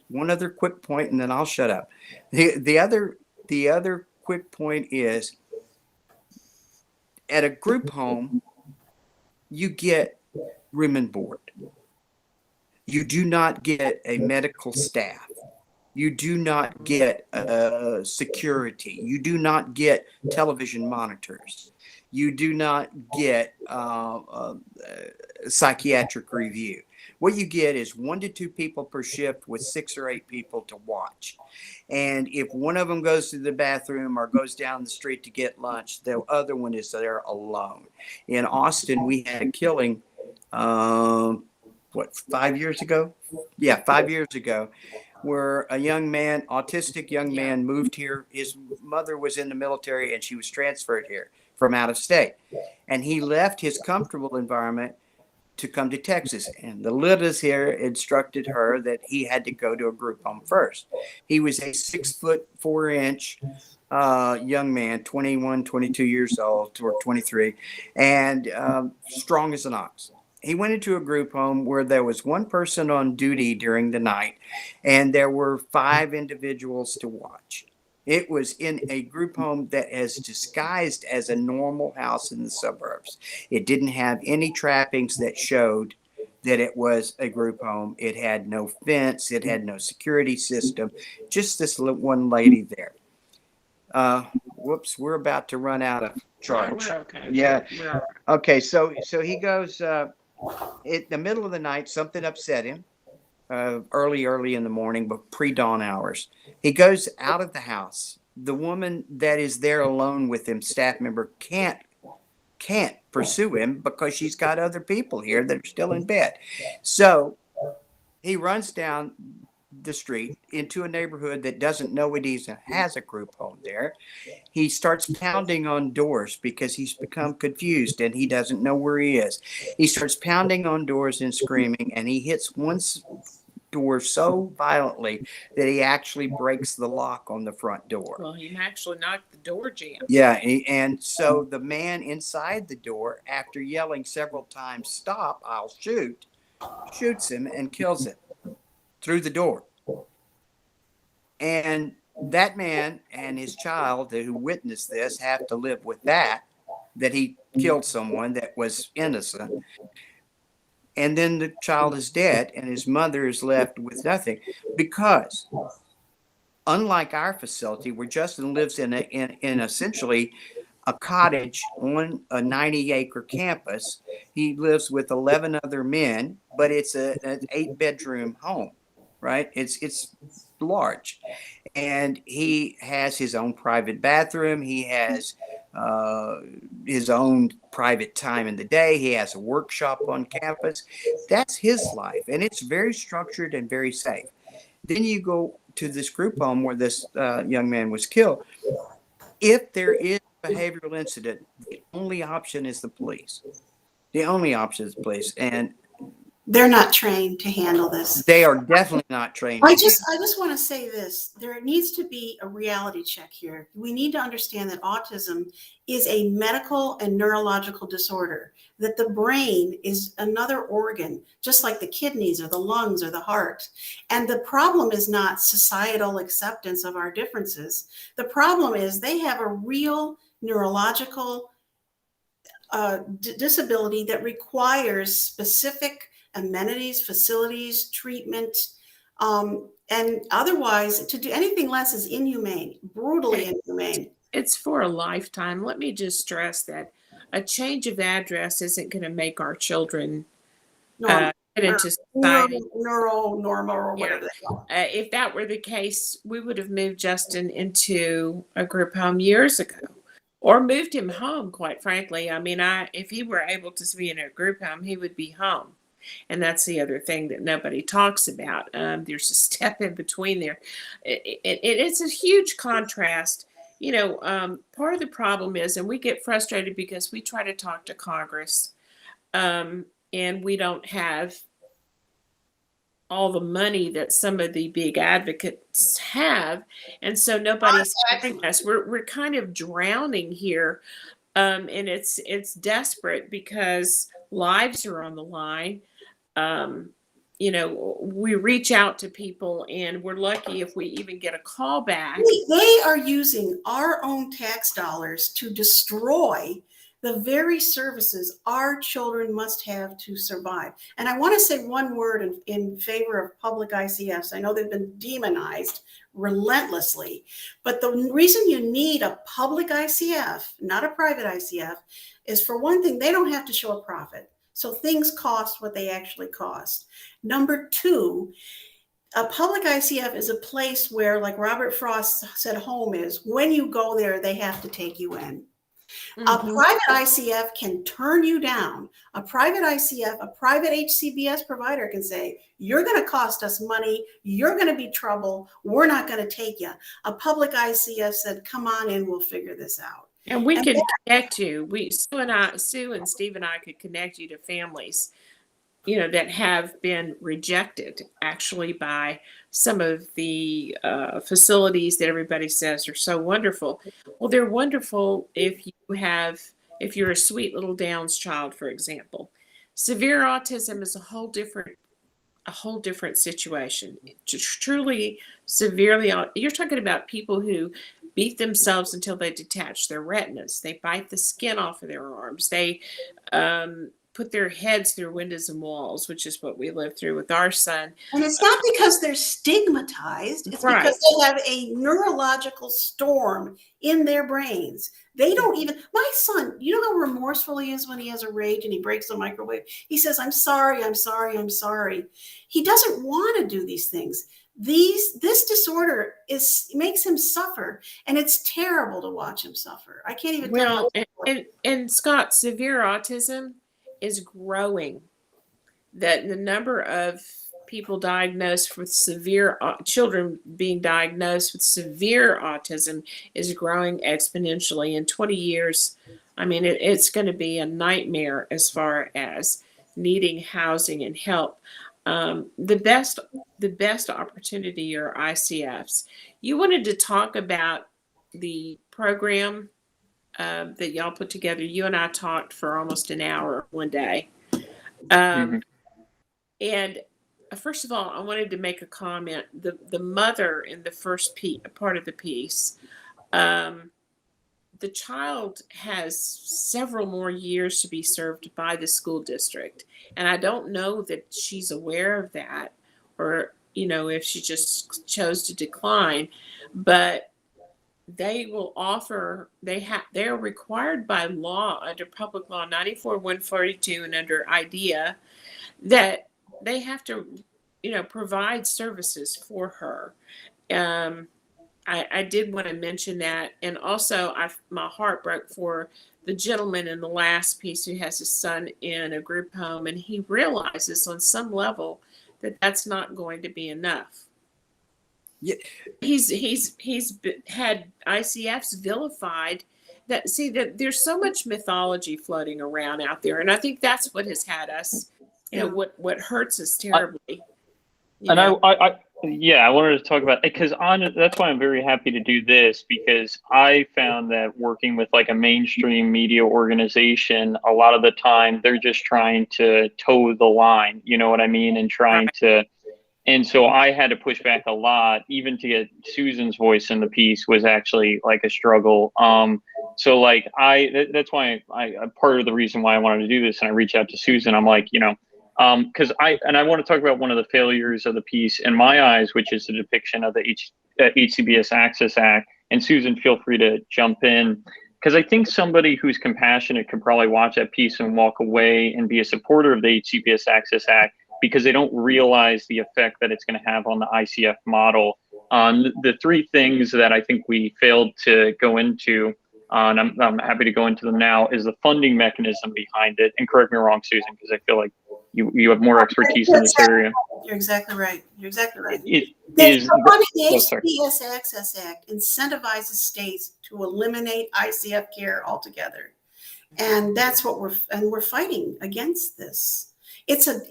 one other quick point, and then I'll shut up. The other quick point is, at a group home, you get room and board. You do not get a medical staff. You do not get security. You do not get television monitors. You do not get psychiatric review. What you get is 1 to 2 people per shift with 6 or 8 people to watch. And if one of them goes to the bathroom or goes down the street to get lunch, the other one is there alone. In Austin, we had a killing, 5 years ago? Yeah, 5 years ago, where a young man, autistic young man, moved here. His mother was in the military and she was transferred here from out of state. And he left his comfortable environment to come to Texas. And the Litas here instructed her that he had to go to a group home first. He was a 6'4" young man, 21, 22 years old, or 23, and strong as an ox. He went into a group home where there was one person on duty during the night, and there were 5 individuals to watch. It was in a group home that is disguised as a normal house in the suburbs. It didn't have any trappings that showed that it was a group home. It had no fence. It had no security system. Just this one lady there. Whoops, we're about to run out of charge. Okay. Yeah. Okay, so he goes, in the middle of the night, something upset him. Early in the morning, but pre-dawn hours. He goes out of the house. The woman that is there alone with him, staff member, can't pursue him because she's got other people here that are still in bed. So he runs down the street into a neighborhood that doesn't know it even has a group home there. He starts pounding on doors because he's become confused and he doesn't know where he is. He starts pounding on doors and screaming, and he hits one door so violently that he actually breaks the lock on the front door. Well, he actually knocked the door jamb. Yeah, and so the man inside the door, after yelling several times, "Stop, I'll shoot," shoots him and kills him through the door. And that man and his child who witnessed this have to live with that he killed someone that was innocent. And then the child is dead and his mother is left with nothing, because unlike our facility where Justin lives in essentially a cottage on a 90-acre campus, he lives with 11 other men, but it's an 8-bedroom home, right? It's large, and he has his own private bathroom. He has his own private time in the day. He has a workshop on campus. That's his life, and it's very structured and very safe. Then you go to this group home where this young man was killed. If there is a behavioral incident, the only option is the police. The only option is the police, and They're not trained to handle this. they are definitely not trained. I just want to say this. There needs to be a reality check here. We need to understand that autism is a medical and neurological disorder, that the brain is another organ, just like the kidneys or the lungs or the heart. And the problem is not societal acceptance of our differences. The problem is they have a real neurological disability that requires specific amenities, facilities, treatment, and otherwise to do anything less is inhumane, brutally inhumane. It's for a lifetime. Let me just stress that a change of address isn't going to make our children get into society. Normal or whatever they call it. If that were the case, we would have moved Justin into a group home years ago, or moved him home, quite frankly. I mean, if he were able to be in a group home, he would be home. And that's the other thing that nobody talks about. There's a step in between there. It's a huge contrast. You know, part of the problem is, and we get frustrated because we try to talk to Congress, and we don't have all the money that some of the big advocates have. And so nobody's hearing us. We're kind of drowning here. And it's desperate because lives are on the line. You know, we reach out to people and we're lucky if we even get a call back. They are using our own tax dollars to destroy the very services our children must have to survive. And I want to say one word in favor of public ICFs. I know they've been demonized relentlessly, but the reason you need a public ICF, not a private ICF, is for one thing, they don't have to show a profit. So things cost what they actually cost. Number two, a public ICF is a place where, like Robert Frost said, home is. When you go there, they have to take you in. A private ICF can turn you down. A private ICF, a private HCBS provider can say, you're going to cost us money. You're going to be trouble. We're not going to take you. A public ICF said, come on in, we'll figure this out. And we could connect you. Sue and Steve and I could connect you to families, that have been rejected actually by some of the facilities that everybody says are so wonderful. Well, they're wonderful if you're a sweet little Downs child, for example. Severe autism is a whole different situation. Truly severely, you're talking about people who beat themselves until they detach their retinas. They bite the skin off of their arms. They put their heads through windows and walls, which is what we lived through with our son. And it's not because they're stigmatized. It's Right. because they have a neurological storm in their brains. They don't even, my son, you know how remorseful he is when he has a rage and he breaks the microwave? He says, I'm sorry, I'm sorry, I'm sorry. He doesn't want to do these things. This disorder makes him suffer, and it's terrible to watch him suffer. I can't even tell you. And Scott, severe autism is growing. That the number of people diagnosed with children being diagnosed with severe autism is growing exponentially. In 20 years, I mean, it's going to be a nightmare as far as needing housing and help. The best opportunity are ICFs. You wanted to talk about the program that y'all put together. You and I talked for almost an hour one day. And first of all, I wanted to make a comment. The mother in the first part of the piece, the child has several more years to be served by the school district. And I don't know that she's aware of that, or, if she just chose to decline, but they will offer, they're required by law under Public Law 94-142 and under IDEA that they have to, provide services for her. I did want to mention that. And also my heart broke for the gentleman in the last piece who has his son in a group home, and he realizes on some level that that's not going to be enough. Yeah. He's had ICFs vilified. That there's so much mythology floating around out there, and I think that's what has had us. What hurts us terribly. I wanted to talk about it because that's why I'm very happy to do this, because I found that working with like a mainstream media organization, a lot of the time they're just trying to toe the line, you know what I mean? And trying to, and so I had to push back a lot, even to get Susan's voice in the piece was actually like a struggle. So like that's why part of the reason why I wanted to do this, and I reached out to Susan, I'm like, because I want to talk about one of the failures of the piece in my eyes, which is the depiction of the Hcbs Access Act. And Susan, feel free to jump in, because I think somebody who's compassionate could probably watch that piece and walk away and be a supporter of the Hcbs Access Act, because they don't realize the effect that it's going to have on the ICF model. The three things that I think we failed to go into, and I'm happy to go into them now, is the funding mechanism behind it. And correct me wrong, Susan, because I feel like you have more expertise in this area. You're exactly right. The HCBS Access Act incentivizes states to eliminate ICF care altogether, and that's what we're fighting against this. It's a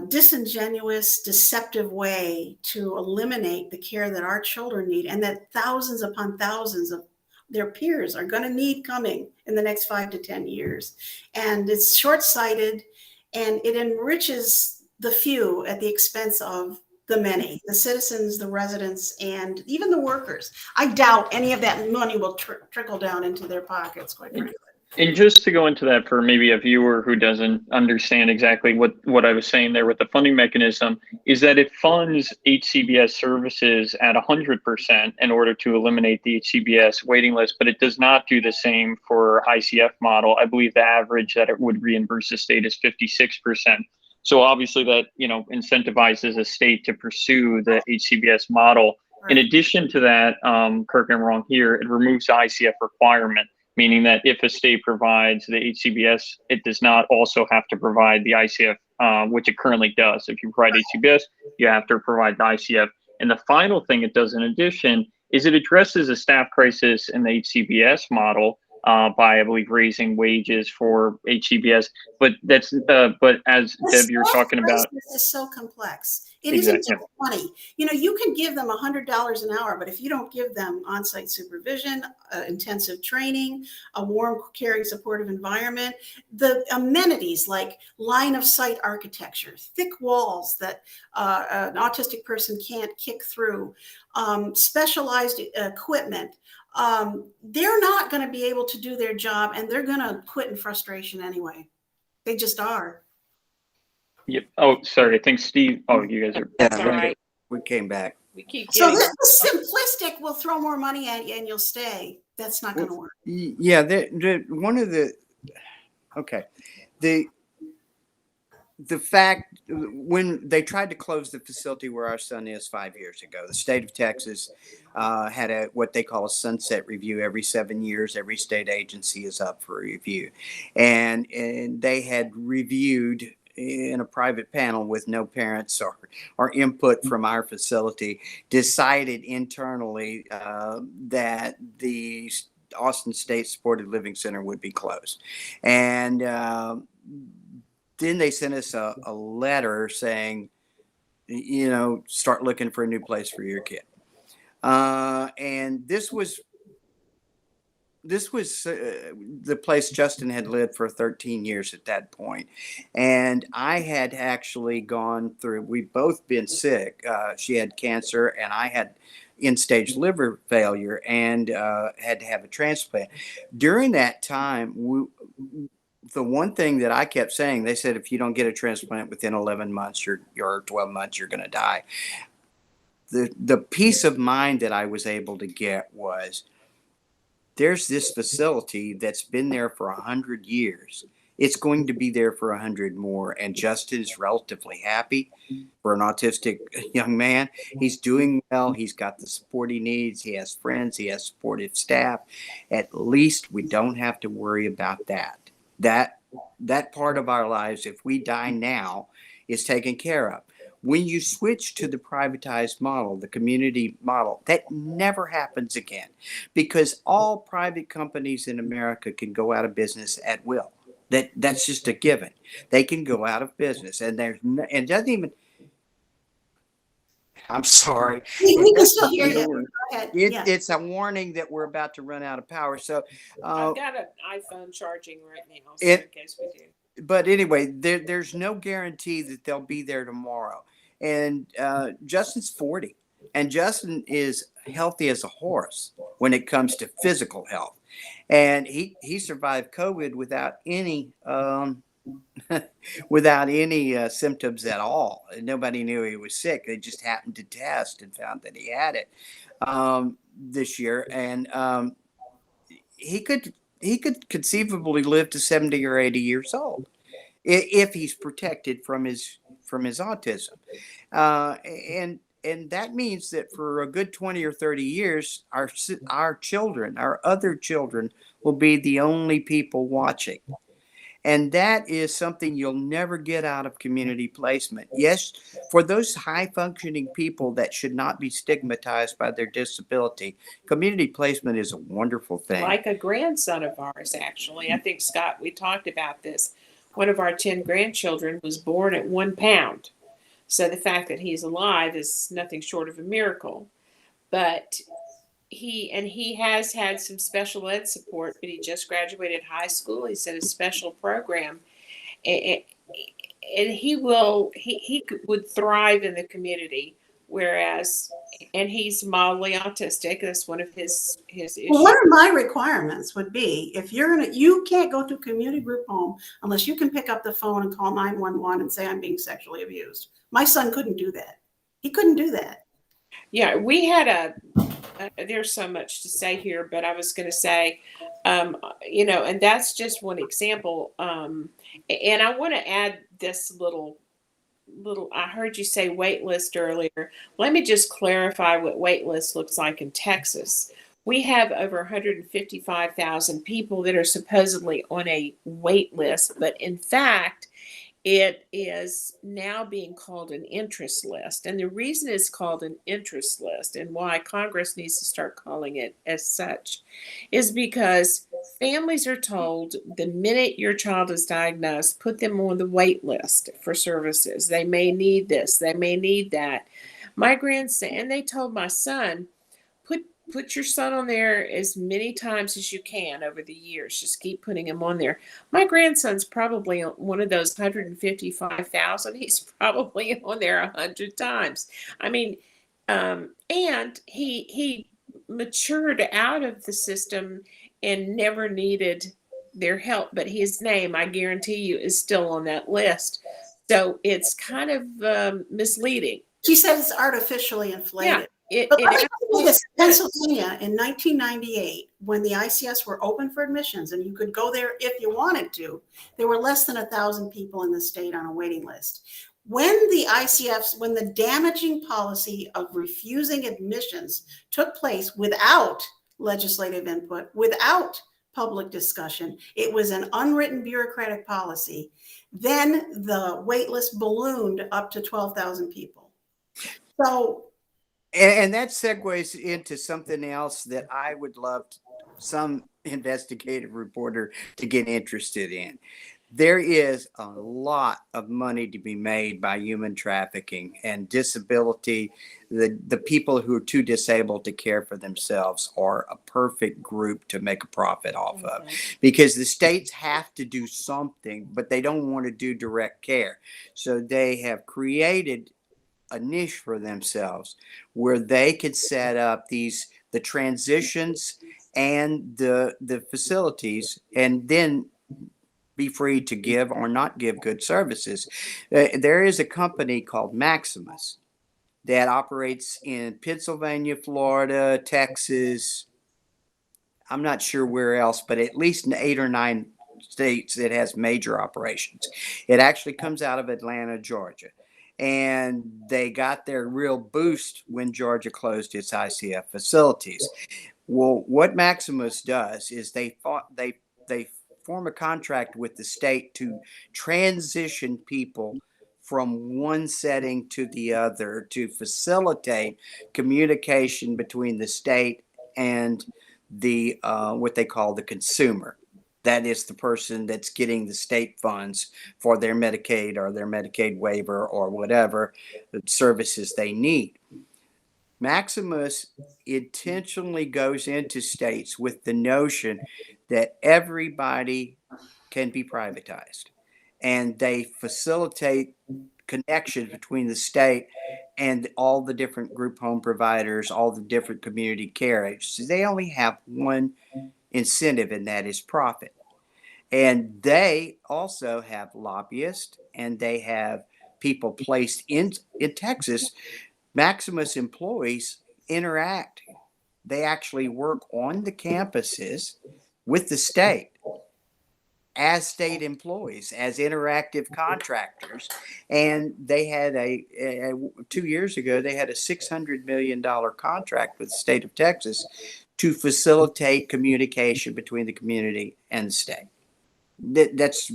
disingenuous, deceptive way to eliminate the care that our children need, and that thousands upon thousands of their peers are going to need coming in the next 5 to 10 years. And it's short-sighted, and it enriches the few at the expense of the many, the citizens, the residents, and even the workers. I doubt any of that money will trickle down into their pockets, quite frankly. And just to go into that for maybe a viewer who doesn't understand exactly what I was saying there with the funding mechanism, is that it funds HCBS services at 100% in order to eliminate the HCBS waiting list, but it does not do the same for ICF model. I believe the average that it would reimburse the state is 56%. So obviously that, incentivizes a state to pursue the HCBS model. In Right. addition to that, correct me if I'm wrong here, it removes the ICF requirement, meaning that if a state provides the HCBS, it does not also have to provide the ICF, which it currently does. If you provide HCBS, you have to provide the ICF. And the final thing it does in addition is it addresses a staff crisis in the HCBS model by, I believe, raising wages for HCBS. But that's, but as Deb, you were talking about, this is so complex. It Exactly. isn't just money. You know, you can give them $100 an hour, but if you don't give them on-site supervision, intensive training, a warm, caring, supportive environment, the amenities like line of sight architecture, thick walls that an autistic person can't kick through, specialized equipment, they're not going to be able to do their job, and they're going to quit in frustration anyway. They just are. yep. Oh, sorry. I think Steve. Oh, you guys are. That's all right. We came back. We keep So getting. this is simplistic. We'll throw more money at you and you'll stay. That's not going to work. Yeah, one of the okay, the fact when they tried to close the facility where our son is 5 years ago, the state of Texas had what they call a sunset review every 7 years. Every state agency is up for review, and they had reviewed in a private panel with no parents or input from our facility, decided internally that the Austin State Supported Living Center would be closed. And then they sent us a letter saying, you know, start looking for a new place for your kid. And this was the place Justin had lived for 13 years at that point. And I had actually gone through, we've both been sick. She had cancer and I had end-stage liver failure and had to have a transplant. During that time, the one thing that I kept saying, they said, if you don't get a transplant within 11 months, or 12 months, you're going to die. The peace of mind that I was able to get was, there's this facility that's been there for 100 years. It's going to be there for 100 more. And Justin is relatively happy for an autistic young man. He's doing well. He's got the support he needs. He has friends. He has supportive staff. At least we don't have to worry about that. That part of our lives, if we die now, is taken care of. When you switch to the privatized model, the community model, that never happens again, because all private companies in America can go out of business at will. That's just a given. They can go out of business, and and it doesn't even. I'm sorry. We can still hear you. Go ahead. It's a warning that we're about to run out of power. So I've got an iPhone charging right now, so in case we do. But anyway, there's no guarantee that they'll be there tomorrow. And Justin's 40, and Justin is healthy as a horse when it comes to physical health. And he survived COVID without any symptoms at all. And nobody knew he was sick. They just happened to test and found that he had it this year. And he could conceivably live to 70 or 80 years old if he's protected from his autism. And that means that for a good 20 or 30 years, our children, our other children, will be the only people watching. And that is something you'll never get out of community placement. Yes, for those high-functioning people that should not be stigmatized by their disability, community placement is a wonderful thing. Like a grandson of ours, actually. I think, Scott, we talked about this. One of our 10 grandchildren was born at 1 pound. So the fact that he's alive is nothing short of a miracle. But he has had some special ed support, but he just graduated high school. He's in a special program. And he would thrive in the community, whereas, and he's mildly autistic. That's one of his issues. Well, one of my requirements would be, if you can't go to community group home unless you can pick up the phone and call 911 and say, I'm being sexually abused. My son couldn't do that. He couldn't do that. Yeah, we had there's so much to say here, but I was going to say, and that's just one example. And I want to add this little I heard you say wait list earlier. Let me just clarify what wait list looks like in Texas. We have over 155,000 people that are supposedly on a wait list, but in fact, it is now being called an interest list. And the reason it's called an interest list and why Congress needs to start calling it as such is because families are told the minute your child is diagnosed, put them on the wait list for services. They may need this, they may need that. My grandson, and they told my son, put your son on there as many times as you can over the years. Just keep putting him on there. My grandson's probably one of those 155,000. He's probably on there 100 times. I mean, and he matured out of the system and never needed their help. But his name, I guarantee you, is still on that list. So it's kind of misleading. She said it's artificially inflated. Yeah. But let me tell you this, Pennsylvania in 1998, when the ICS were open for admissions and you could go there if you wanted to, there were less than 1,000 people in the state on a waiting list. When the damaging policy of refusing admissions took place without legislative input, without public discussion, it was an unwritten bureaucratic policy, then the wait list ballooned up to 12,000 people. So, and that segues into something else that I would love some investigative reporter to get interested in. There is a lot of money to be made by human trafficking and disability. The people who are too disabled to care for themselves are a perfect group to make a profit off of, because the states have to do something, but they don't want to do direct care. So they have created a niche for themselves where they could set up the transitions and the facilities, and then be free to give or not give good services. There is a company called Maximus that operates in Pennsylvania, Florida, Texas. I'm not sure where else, but at least in 8 or 9 states it has major operations. It actually comes out of Atlanta, Georgia. And they got their real boost when Georgia closed its ICF facilities. Well, what Maximus does is they form a contract with the state to transition people from one setting to the other to facilitate communication between the state and the what they call the consumer. That is the person that's getting the state funds for their Medicaid or their Medicaid waiver or whatever services they need. Maximus intentionally goes into states with the notion that everybody can be privatized, and they facilitate connections between the state and all the different group home providers, all the different community care agencies. They only have one incentive, and that is profit. And they also have lobbyists, and they have people placed in Texas. Maximus employees interact. They actually work on the campuses with the state as state employees, as interactive contractors. And they had 2 years ago, they had a $600 million contract with the state of Texas to facilitate communication between the community and the state. That's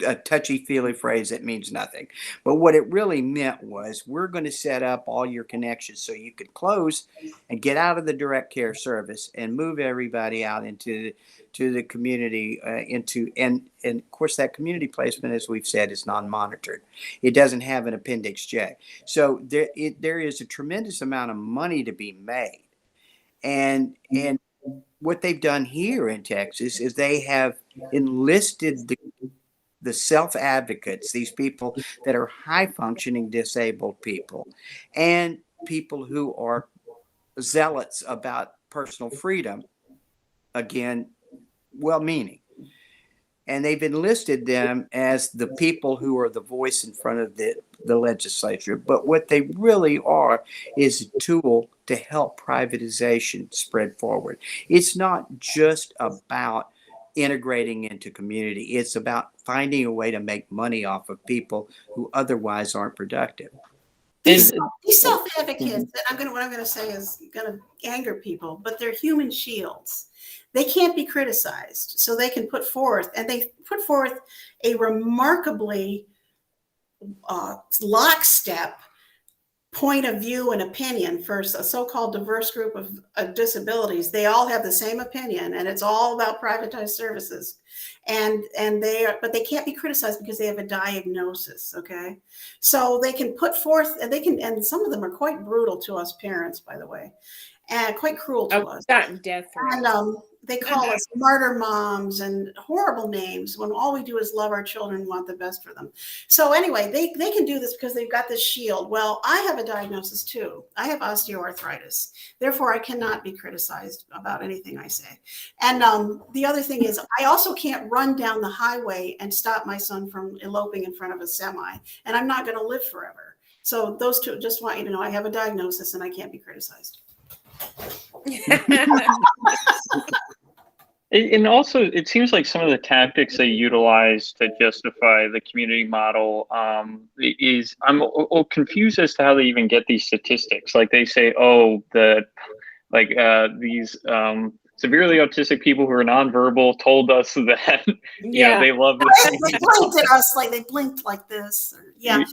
a touchy-feely phrase that means nothing. But what it really meant was, we're going to set up all your connections so you could close and get out of the direct care service and move everybody out into the community, and of course that community placement, as we've said, is non-monitored. It doesn't have an Appendix J. So there is a tremendous amount of money to be made. And what they've done here in Texas is they have enlisted the self-advocates, these people that are high-functioning disabled people, and people who are zealots about personal freedom, again, well-meaning. And they've enlisted them as the people who are the voice in front of the legislature. But what they really are is a tool to help privatization spread forward. It's not just about integrating into community. It's about finding a way to make money off of people who otherwise aren't productive. These self-advocates, what I'm going to say is going to anger people, but they're human shields. They can't be criticized, so they can put forth, and they put forth a remarkably lockstep point of view and opinion for a so-called diverse group of disabilities. They all have the same opinion, and it's all about privatized services. But they can't be criticized because they have a diagnosis. Okay, so they can put forth, and some of them are quite brutal to us parents, by the way, and quite cruel to us. Gotten death threats. And they call us martyr moms and horrible names when all we do is love our children and want the best for them. So anyway, they can do this because they've got this shield. Well, I have a diagnosis too. I have osteoarthritis. Therefore, I cannot be criticized about anything I say. And the other thing is, I also can't run down the highway and stop my son from eloping in front of a semi. And I'm not going to live forever. So those two, just want you to know, I have a diagnosis and I can't be criticized. And also, it seems like some of the tactics they utilize to justify the community model is, I'm confused as to how they even get these statistics. Like they say, oh, these severely autistic people who are nonverbal told us that you know, they love this. They blinked at us, like they blinked like this. Yeah.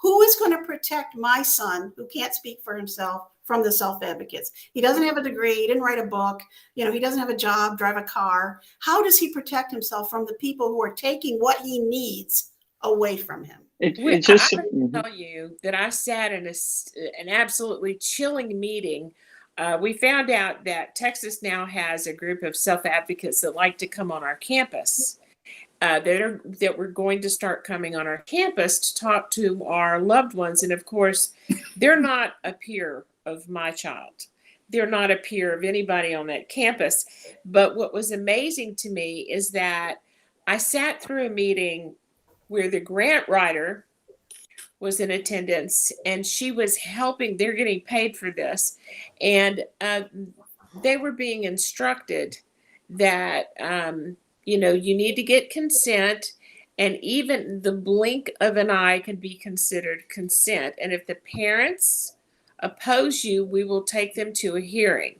Who is going to protect my son who can't speak for himself from the self-advocates? He doesn't have a degree. He didn't write a book. You know, he doesn't have a job, drive a car. How does he protect himself from the people who are taking what he needs away from him? I can tell you that I sat in an absolutely chilling meeting. We found out that Texas now has a group of self-advocates that like to come on our campus. That we're going to start coming on our campus to talk to our loved ones. And of course, they're not a peer of my child. They're not a peer of anybody on that campus. But what was amazing to me is that I sat through a meeting where the grant writer was in attendance, and she was helping. They're getting paid for this. And they were being instructed that, you know, you need to get consent, and even the blink of an eye can be considered consent. And if the parents oppose you, we will take them to a hearing.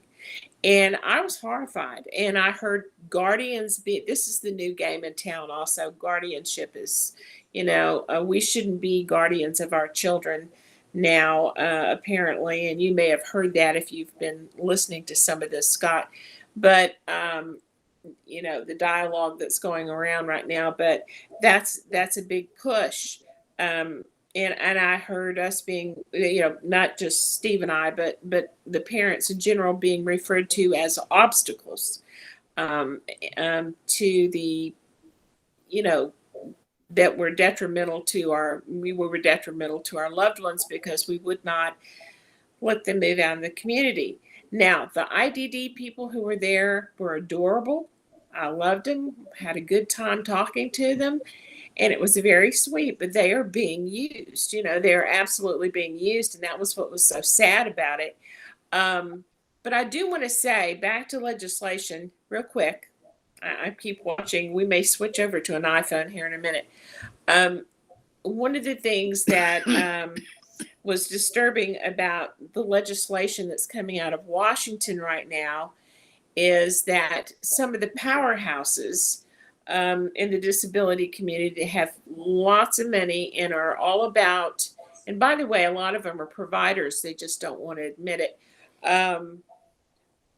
And I was horrified. And I heard guardians this is the new game in town also. Guardianship is, you know, we shouldn't be guardians of our children now, apparently. And you may have heard that if you've been listening to some of this, Scott. But, you know, the dialogue that's going around right now, but that's a big push. And I heard us being, you know, not just Steve and I, but the parents in general being referred to as obstacles to the, you know, that were detrimental to our loved ones because we would not let them move out in the community. Now, the IDD people who were there were adorable. I loved them, had a good time talking to them, and it was very sweet, but they are being used. You know, they're absolutely being used, and that was what was so sad about it. But I do want to say, back to legislation real quick. I keep watching. We may switch over to an iPhone here in a minute. One of the things that was disturbing about the legislation that's coming out of Washington right now is that some of the powerhouses in the disability community have lots of money and are all about, and by the way, a lot of them are providers. They just don't want to admit it.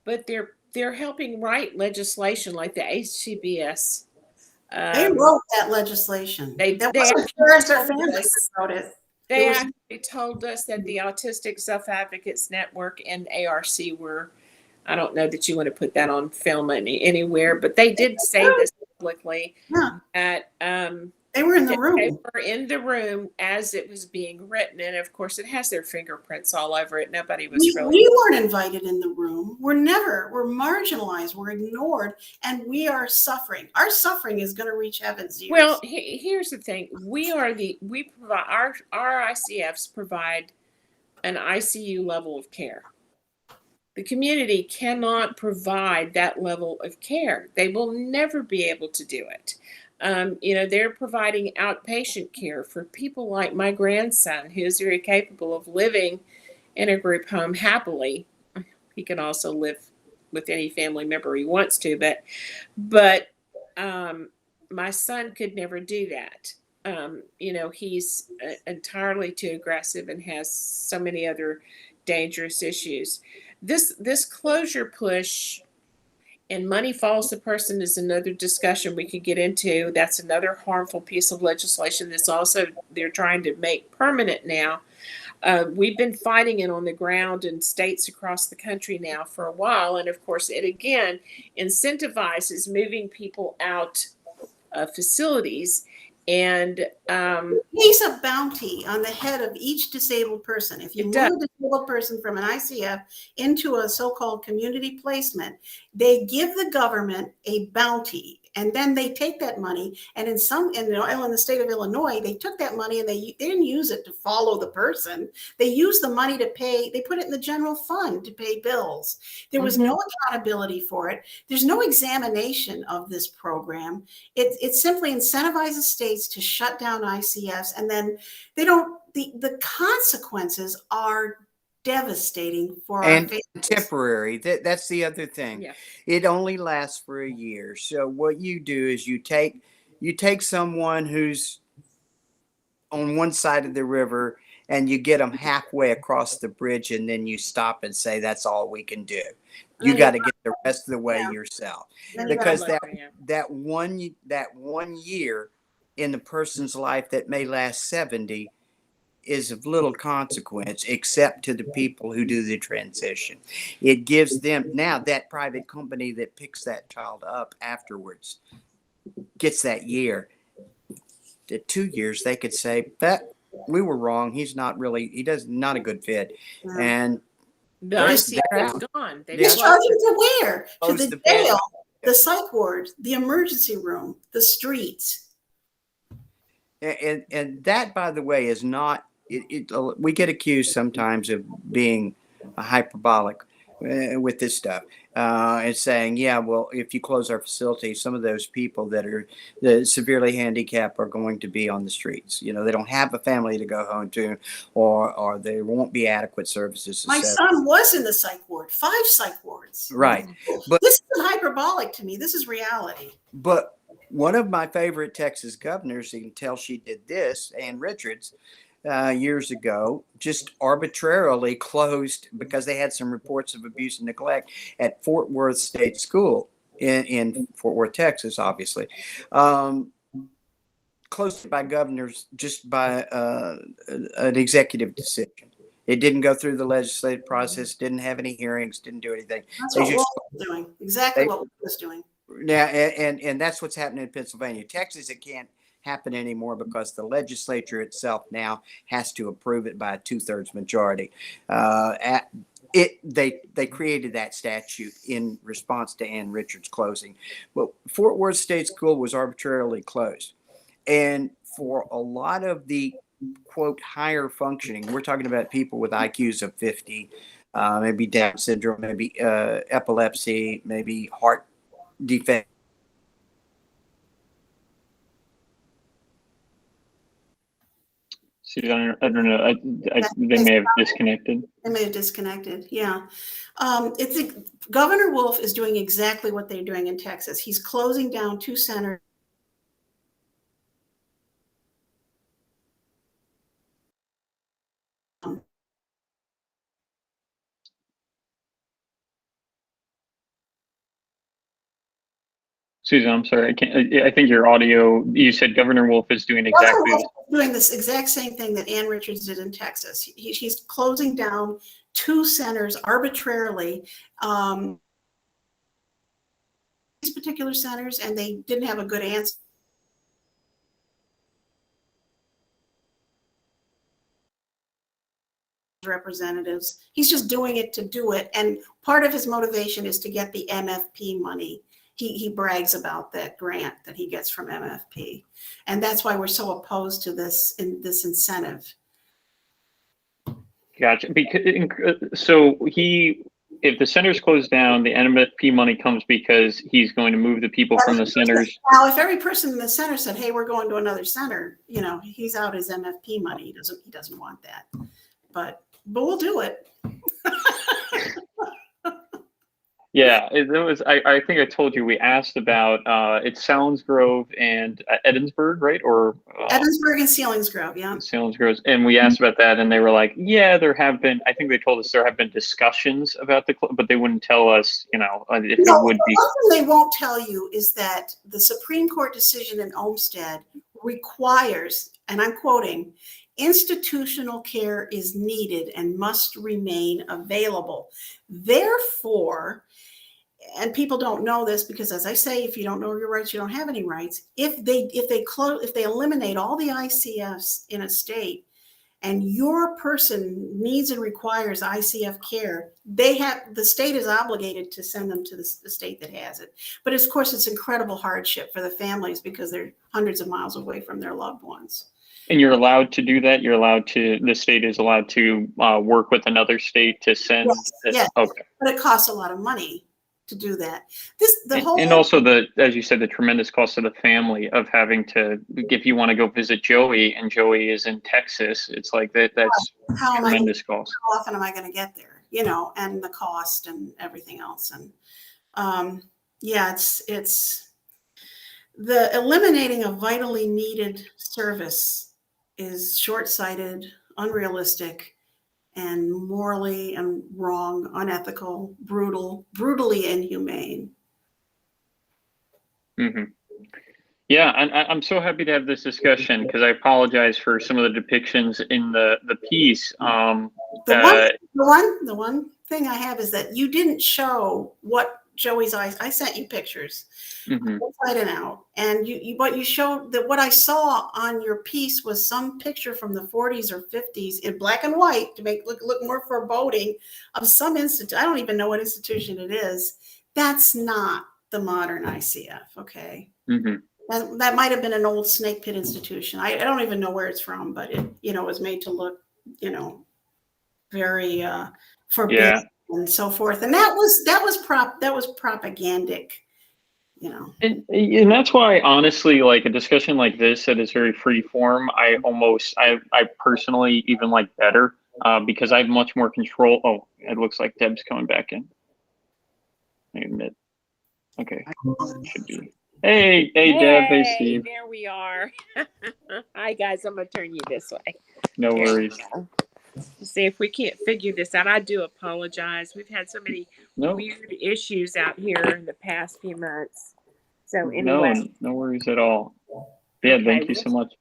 But they're helping write legislation like the Hcbs. They wrote that legislation. They actually told us that the Autistic Self-Advocates Network and ARC were, I don't know that you want to put that on film anywhere, but they did say this publicly. Yeah. That they were in the room. They were in the room as it was being written, and of course, it has their fingerprints all over it. Nobody was We weren't invited in the room. We're marginalized. We're ignored, and we are suffering. Our suffering is going to reach heaven's ears. Well, here's the thing: we provide our ICFs provide an ICU level of care. The community cannot provide that level of care. They will never be able to do it. They're providing outpatient care for people like my grandson, who is very capable of living in a group home happily. He can also live with any family member he wants to, but my son could never do that. He's entirely too aggressive and has so many other dangerous issues. This closure push and money follows the person is another discussion we could get into. That's another harmful piece of legislation that's also they're trying to make permanent now. We've been fighting it on the ground in states across the country now for a while. And of course, it again incentivizes moving people out of facilities. And Pays a bounty on the head of each disabled person. If you move a disabled person from an ICF into a so-called community placement, they give the government a bounty. And then they take that money, and in the state of Illinois, they took that money and they didn't use it to follow the person. They used the money to pay. They put it in the general fund to pay bills. There was no accountability for it. There's no examination of this program. It simply incentivizes states to shut down ICFs, and then they don't. The consequences are devastating for our families. Temporary. That's the other thing. Yeah. It only lasts for a year. So what you do is you take someone who's on one side of the river and you get them halfway across the bridge, and then you stop and say, that's all we can do. You got to get the rest of the way yourself, because that one year in the person's life that may last 70 is of little consequence, except to the people who do the transition. It gives them, now that private company that picks that child up afterwards gets that year. The 2 years, they could say, that we were wrong. He's not a good fit. Yeah. And the ICF is gone. Discharging to where? To Close the the bed. jail, the psych ward, the emergency room, the streets. And that, by the way, is not, we get accused sometimes of being hyperbolic with this stuff, and saying, yeah, well, if you close our facility, some of those people that are severely handicapped are going to be on the streets. They don't have a family to go home to, or there won't be adequate services. My son was in the psych ward, 5 psych wards. Right. But this isn't hyperbolic to me. This is reality. But one of my favorite Texas governors, you can tell she did this, Ann Richards, years ago, just arbitrarily closed, because they had some reports of abuse and neglect at Fort Worth State School in Fort Worth, Texas, obviously. Closed it by governors, just by an executive decision. It didn't go through the legislative process, didn't have any hearings, didn't do anything. That's what Wolf was doing. Exactly what Wolf was doing. Yeah, and that's what's happening in Pennsylvania. Texas, it can't happen anymore because the legislature itself now has to approve it by a 2/3 majority. They created that statute in response to Ann Richards closing. But Fort Worth State School was arbitrarily closed. And for a lot of the, quote, higher functioning, we're talking about people with IQs of 50, maybe Down syndrome, maybe epilepsy, maybe heart defect. Susan, I don't know. They may have disconnected. They may have disconnected. Yeah. Governor Wolf is doing exactly what they're doing in Texas. He's closing down 2 centers. Susan, I'm sorry. I think your audio, you said Governor Wolf is doing exactly doing this exact same thing that Ann Richards did in Texas. She's closing down 2 centers arbitrarily. These particular centers, and they didn't have a good answer. Representatives. He's just doing it to do it. And part of his motivation is to get the MFP money. He brags about that grant that he gets from MFP. And that's why we're so opposed to this incentive. Gotcha. So he if the centers close down, the MFP money comes because he's going to move the people from the centers. Now, if every person in the center said, "Hey, we're going to another center," he's out his MFP money. He doesn't want that, but we'll do it. Yeah, it was. I think I told you we asked about it's Selinsgrove and Edinburgh, right? Or Edinburgh and Selinsgrove, yeah. Selinsgrove, and we asked about that, and they were like, "Yeah, there have been." I think they told us there have been discussions about but they wouldn't tell us, if it would be. One thing they won't tell you is that the Supreme Court decision in Olmstead requires, and I'm quoting, "institutional care is needed and must remain available. Therefore," and people don't know this because, as I say, if you don't know your rights, you don't have any rights. If they eliminate all the ICFs in a state, and your person needs and requires ICF care, the state is obligated to send them to the state that has it. But of course, it's incredible hardship for the families because they're hundreds of miles away from their loved ones. And you're allowed to do that? The state is allowed to work with another state to send? Yes. Okay. But it costs a lot of money to do that. And also as you said, the tremendous cost to the family of having to, if you want to go visit Joey and Joey is in Texas, it's like that's tremendous cost. How often am I going to get there? And the cost and everything else. And it's the eliminating a vitally needed service is short-sighted, unrealistic, and morally and wrong, unethical, brutally inhumane. Mm-hmm. Yeah, and I'm so happy to have this discussion because I apologize for some of the depictions in the piece. The one thing I have is that you didn't show what Joey's eyes. I sent you pictures, inside and out, and but you showed that what I saw on your piece was some picture from the 40s or 50s in black and white to make look more foreboding of some institute. I don't even know what institution it is. That's not the modern ICF. Okay. Mm-hmm. That might have been an old snake pit institution. I don't even know where it's from, but it was made to look very forbidden and so forth. And that was propagandic, And that's why, honestly, like a discussion like this that is very free form, I personally even like better because I have much more control. Oh, it looks like Deb's coming back in. I admit. Okay, should be. Hey, Deb. Hey, Steve. There we are. Hi, guys. I'm going to turn you this way. No worries. See if we can't figure this out. I do apologize. We've had so many weird issues out here in the past few months. So anyway. No worries at all. Yeah, okay, thank you so much.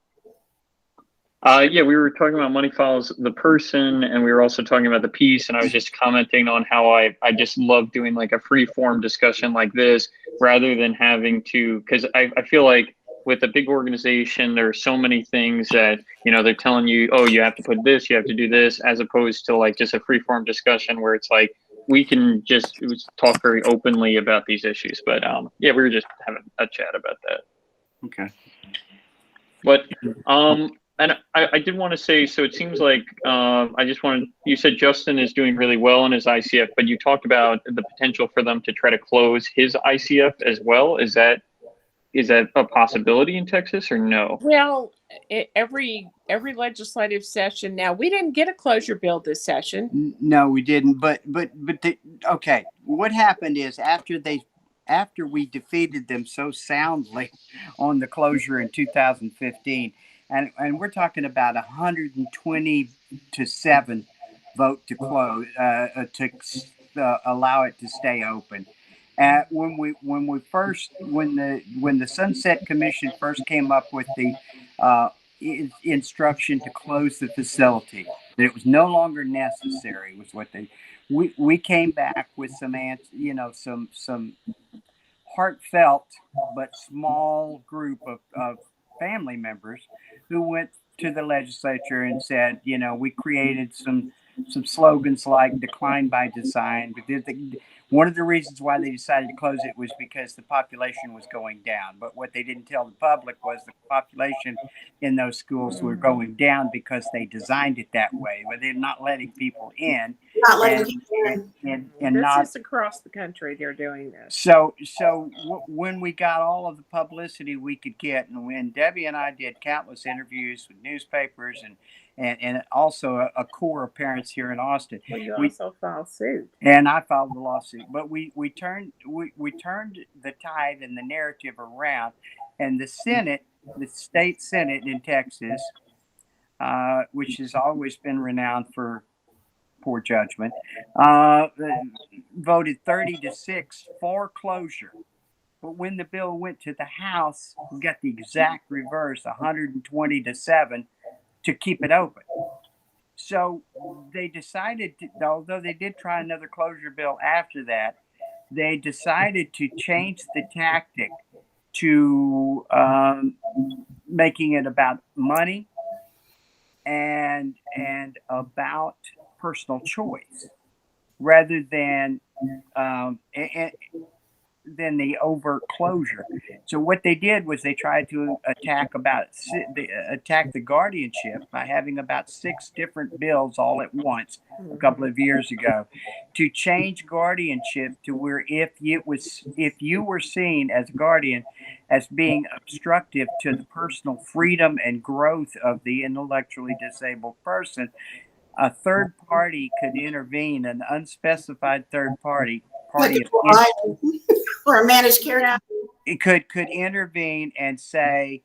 We were talking about money follows the person, and we were also talking about the piece, and I was just commenting on how I just love doing like a free form discussion like this rather than having to, because I feel like with a big organization, there are so many things that, they're telling you, oh, you have to put this, you have to do this, as opposed to like just a free form discussion where it's like, we can just talk very openly about these issues. But we were just having a chat about that. Okay. But, and I did want to say, so it seems like you said Justin is doing really well in his ICF, but you talked about the potential for them to try to close his ICF as well. Is that a possibility in Texas or no? Well, every legislative session. Now, we didn't get a closure bill this session. No, we didn't. But okay. What happened is after we defeated them so soundly on the closure in 2015, and we're talking about 120-7 vote to close to allow it to stay open. When the Sunset Commission first came up with the instruction to close the facility, that it was no longer necessary, was what we came back with some heartfelt but small group of family members who went to the legislature and said, we created some slogans like "Decline by Design." But one of the reasons why they decided to close it was because the population was going down. But what they didn't tell the public was the population in those schools were going down because they designed it that way, where they're not letting people in. Not letting and people in. and This not. is across the country. They're doing this. So when we got all of the publicity we could get, and when Debbie and I did countless interviews with newspapers and also a core of parents here in Austin, Well, you also filed suit. and I filed the lawsuit. But we turned the tide and the narrative around, and the state Senate in Texas, which has always been renowned for poor judgment, voted 30-6 for closure. But when the bill went to the House, we got the exact reverse, 120-7, to keep it open. So they decided, although they did try another closure bill after that, they decided to change the tactic to making it about money and about personal choice rather than the overt closure. So what they did was they tried to attack the guardianship by having about 6 different bills all at once a couple of years ago to change guardianship to where if you were seen as a guardian as being obstructive to the personal freedom and growth of the intellectually disabled person, a third party could intervene, an unspecified third party Or a managed care. Yeah. it could intervene and say,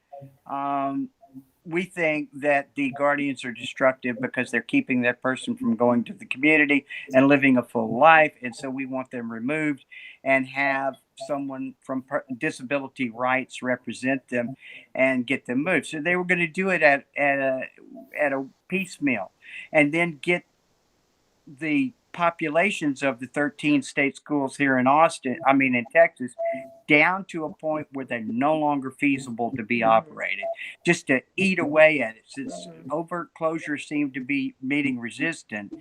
we think that the guardians are destructive because they're keeping that person from going to the community and living a full life, and so we want them removed and have someone from disability rights represent them and get them moved. So they were going to do it at a piecemeal, and then get the populations of the 13 state schools here in Texas, down to a point where they're no longer feasible to be operated, just to eat away at it. Since overt closure seemed to be meeting resistance,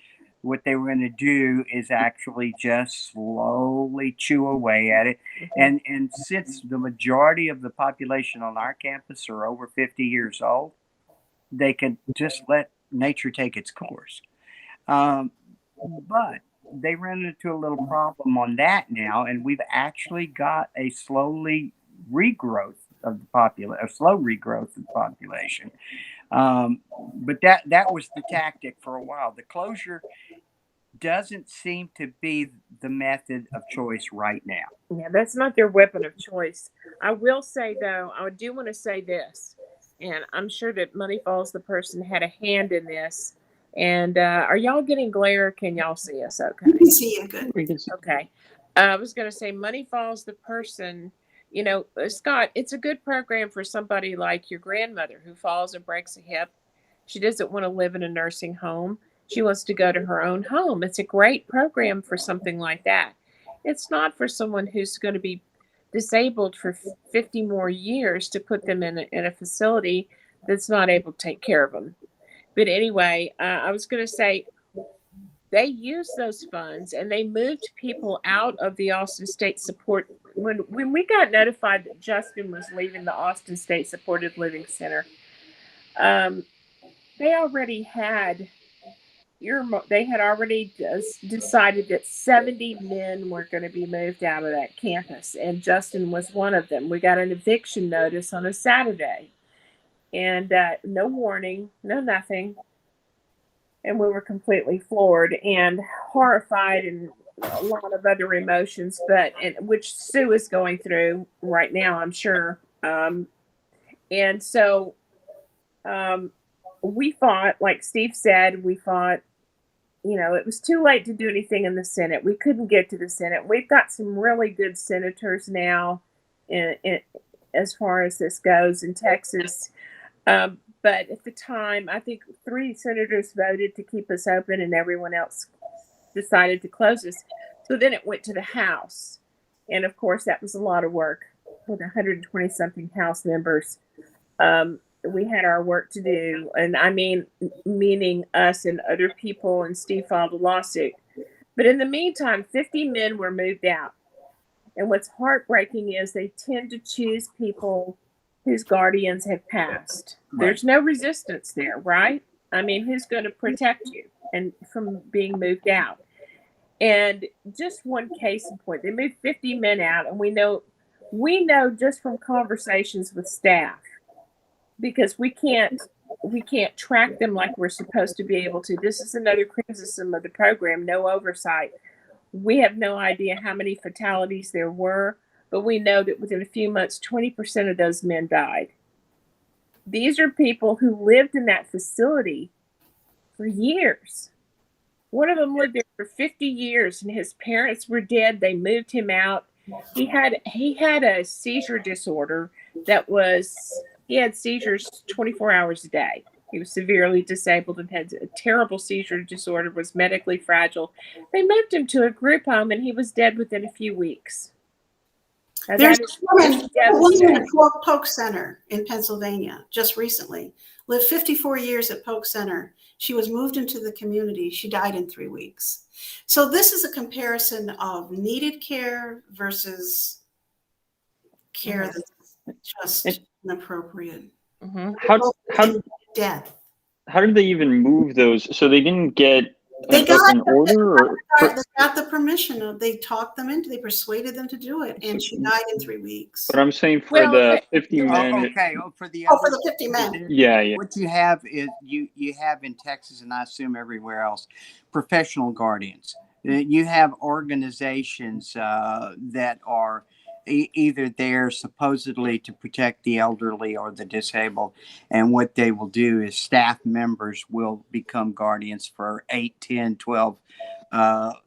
what they were going to do is actually just slowly chew away at it. And since the majority of the population on our campus are over 50 years old, they can just let nature take its course. But they ran into a little problem on that now, and we've actually got a slow regrowth of the population. But that was the tactic for a while. The closure doesn't seem to be the method of choice right now. Yeah, that's not their weapon of choice. I will say, though, I do want to say this, and I'm sure that Money Falls, the person, had a hand in this. And are y'all getting glare? Can y'all see us okay? We can see you good. Okay. I was going to say Money Falls, the person, Scott, it's a good program for somebody like your grandmother who falls and breaks a hip. She doesn't want to live in a nursing home. She wants to go to her own home. It's a great program for something like that. It's not for someone who's going to be disabled for 50 more years to put them in a facility that's not able to take care of them. But anyway, I was going to say they used those funds and they moved people out of the Austin State Support. When we got notified that Justin was leaving the Austin State Supported Living Center, they already had decided that 70 men were going to be moved out of that campus, and Justin was one of them. We got an eviction notice on a Saturday. And no warning, no nothing. And we were completely floored and horrified and a lot of other emotions, which Sue is going through right now, I'm sure. And so we fought, like Steve said, it was too late to do anything in the Senate. We couldn't get to the Senate. We've got some really good senators now as far as this goes in Texas. But at the time, I think 3 senators voted to keep us open and everyone else decided to close us. So then it went to the House. And of course, that was a lot of work with 120 something House members. We had our work to do. And I mean, meaning us and other people, and Steve filed a lawsuit. But in the meantime, 50 men were moved out. And what's heartbreaking is they tend to choose people whose guardians have passed. Right. There's no resistance there, right? I mean, who's going to protect you and from being moved out? And just one case in point, they moved 50 men out, and we know just from conversations with staff, because we can't track them like we're supposed to be able to. This is another criticism of the program, no oversight. We have no idea how many fatalities there were, but we know that within a few months, 20% of those men died. These are people who lived in that facility for years. One of them lived there for 50 years, and his parents were dead. They moved him out. He had a seizure disorder he had seizures 24 hours a day. He was severely disabled and had a terrible seizure disorder, was medically fragile. They moved him to a group home, and he was dead within a few weeks. Now, There's that is a woman devastating. at Polk Center in Pennsylvania just recently, lived 54 years at Polk Center. She was moved into the community. She died in 3 weeks. So this is a comparison of needed care versus care that's just inappropriate. Death. How did they even move those? So they didn't get They an order, or they got the permission. They talked them into. They persuaded them to do it, and she died in 3 weeks. but I'm saying for the 50 men. Okay. For the for the 50 men. Yeah. What you have is you have in Texas, and I assume everywhere else, professional guardians. You have organizations that are either there supposedly to protect the elderly or the disabled, and what they will do is staff members will become guardians for 8, 10, 12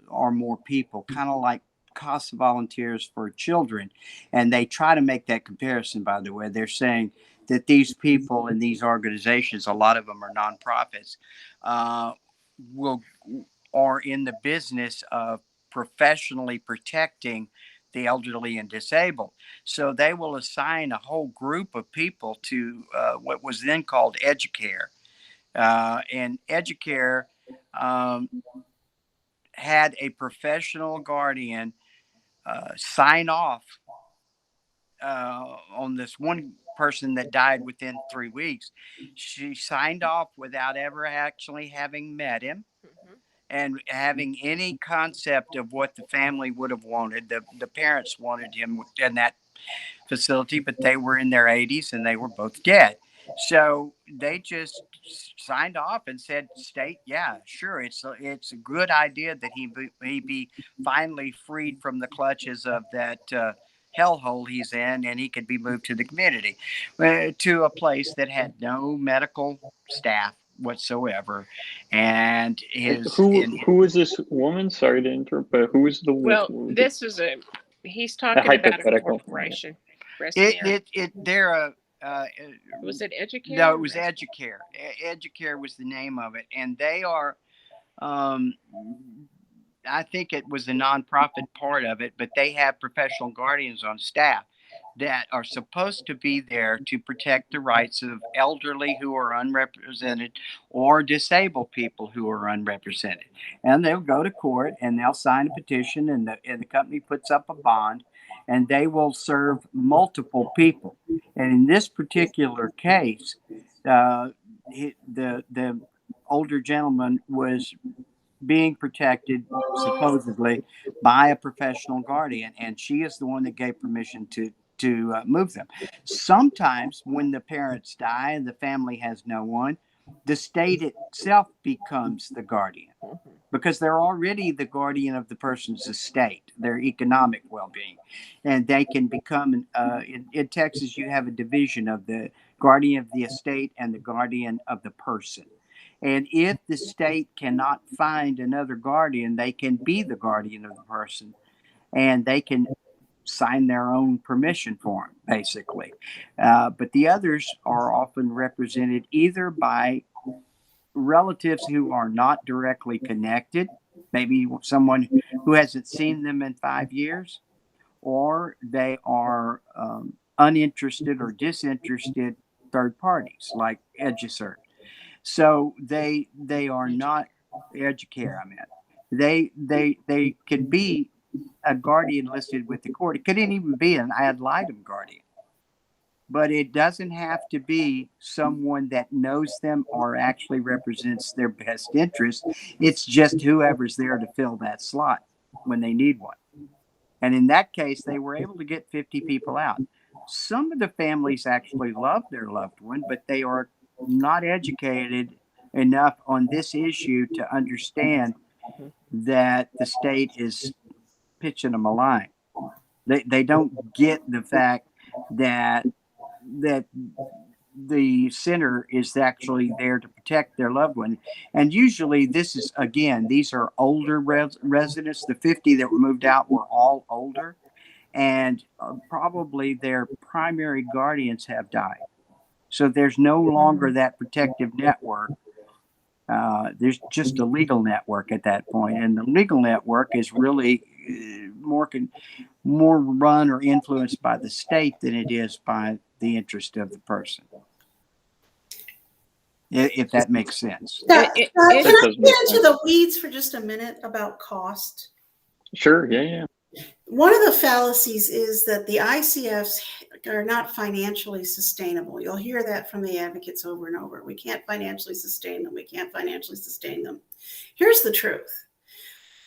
or more people, kind of like CASA volunteers for children. And they try to make that comparison, by the way. They're saying that these people in these organizations, a lot of them are nonprofits, are in the business of professionally protecting the elderly and disabled. So they will assign a whole group of people to what was then called Educare. And Educare had a professional guardian sign off on this one person that died within 3 weeks. She signed off without ever actually having met him. And having any concept of what the family would have wanted. The parents wanted him in that facility, but they were in their 80s and they were both dead. So they just signed off and said, "State, yeah, sure, it's a good idea that he be finally freed from the clutches of that hellhole he's in, and he could be moved to the community, to a place that had no medical staff whatsoever." And who was this woman? Sorry to interrupt, but who was the Well, this is he's talking about a hypothetical corporation. was it Educare? No, it was Educare. Educare was the name of it, and they are. I think it was the nonprofit part of it, but they have professional guardians on staff that are supposed to be there to protect the rights of elderly who are unrepresented or disabled people who are unrepresented. And they'll go to court and they'll sign a petition, and the company puts up a bond, and they will serve multiple people. And in this particular case, the older gentleman was being protected supposedly by a professional guardian, and she is the one that gave permission to move them. Sometimes when the parents die and the family has no one, the state itself becomes the guardian, because they're already the guardian of the person's estate, their economic well-being. And they can become, in Texas, you have a division of the guardian of the estate and the guardian of the person. And if the state cannot find another guardian, they can be the guardian of the person, and they can sign their own permission form, basically. But the others are often represented either by relatives who are not directly connected, maybe someone who hasn't seen them in 5 years, or they are uninterested or disinterested third parties like Educert. So they are not Educare. I mean, they could be a guardian listed with the court. It couldn't even be an ad litem guardian. but it doesn't have to be someone that knows them or actually represents their best interest. It's just whoever's there to fill that slot when they need one. And in that case, they were able to get 50 people out. Some of the families actually love their loved one, but they are not educated enough on this issue to understand that the state is pitching them a line. They don't get the fact that the center is actually there to protect their loved one. And usually this is, again, these are older residents. The 50 that were moved out were all older, and probably their primary guardians have died. So there's no longer that protective network. There's just a legal network at that point, and the legal network is really more run or influenced by the state than it is by the interest of the person. If that makes sense. Can I It get does make into the weeds for just a minute about cost? Sure. Yeah. One of the fallacies is that the ICFs are not financially sustainable. You'll hear that from the advocates over and over. We can't financially sustain them. We can't financially sustain them. Here's the truth.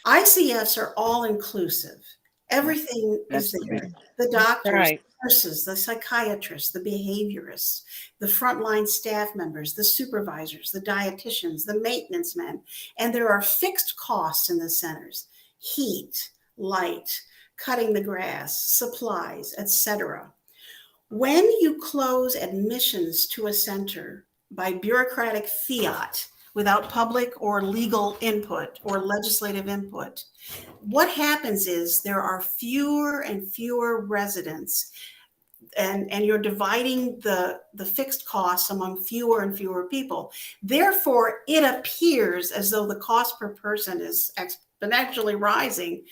ICFs are all inclusive. Everything is there. The doctors, Right. the nurses, the psychiatrists, the behaviorists, the frontline staff members, the supervisors, the dietitians, the maintenance men. And there are fixed costs in the centers: heat, light, cutting the grass, supplies, etc. When you close admissions to a center by bureaucratic fiat without public or legal input or legislative input, what happens is there are fewer and fewer residents, and you're dividing the fixed costs among fewer and fewer people. Therefore, it appears as though the cost per person is exponentially rising,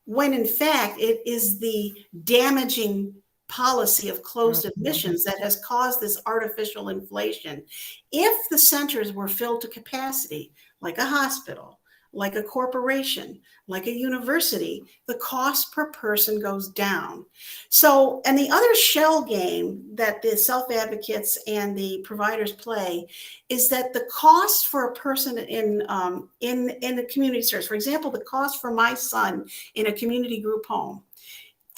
when in fact it is the damaging policy of closed admissions that has caused this artificial inflation. If the centers were filled to capacity, like a hospital, like a corporation, like a university, the cost per person goes down. So, and the other shell game that the self-advocates and the providers play is that the cost for a person in a community service, for example, the cost for my son in a community group home,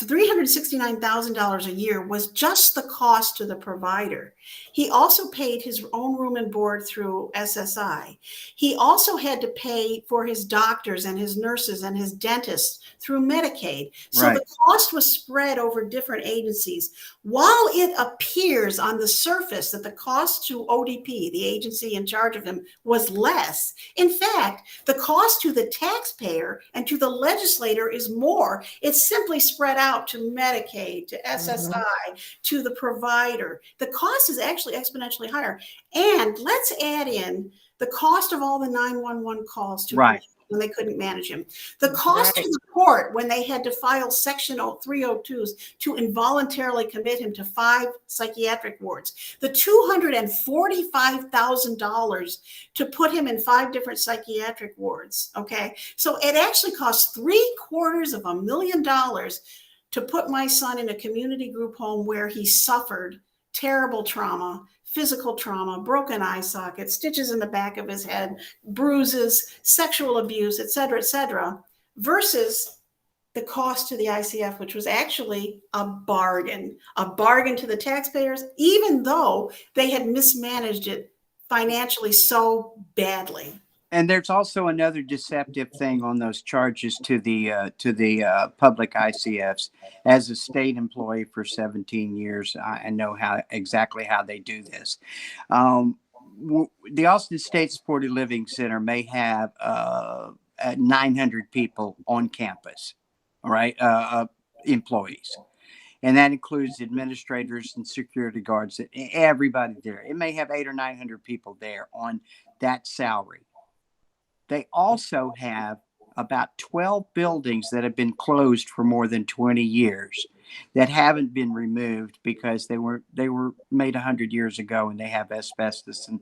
$369,000 a year was just the cost to the provider. He also paid his own room and board through SSI. He also had to pay for his doctors and his nurses and his dentists through Medicaid. So Right. the cost was spread over different agencies. While it appears on the surface that the cost to ODP, the agency in charge of him, was less, in fact, the cost to the taxpayer and to the legislator is more. It's simply spread out to Medicaid, to SSI, to the provider. The cost is actually exponentially higher. And let's add in the cost of all the 911 calls to Right. when they couldn't manage him. The cost to the court when they had to file Section 302s to involuntarily commit him to 5 psychiatric wards. The $245,000 to put him in 5 different psychiatric wards. Okay. So it actually cost $750,000 to put my son in a community group home where he suffered terrible trauma, physical trauma, broken eye socket, stitches in the back of his head, bruises, sexual abuse, et cetera, versus the cost to the ICF, which was actually a bargain to the taxpayers, even though they had mismanaged it financially so badly. And there's also another deceptive thing on those charges to the public ICFs. As a state employee for 17 years, I know exactly how they do this. The Austin State Supported Living Center may have 900 people on campus, all right, employees. And that includes administrators and security guards, everybody there. It may have 800 or 900 people there on that salary. They also have about 12 buildings that have been closed for more than 20 years that haven't been removed because they were made 100 years ago and they have asbestos and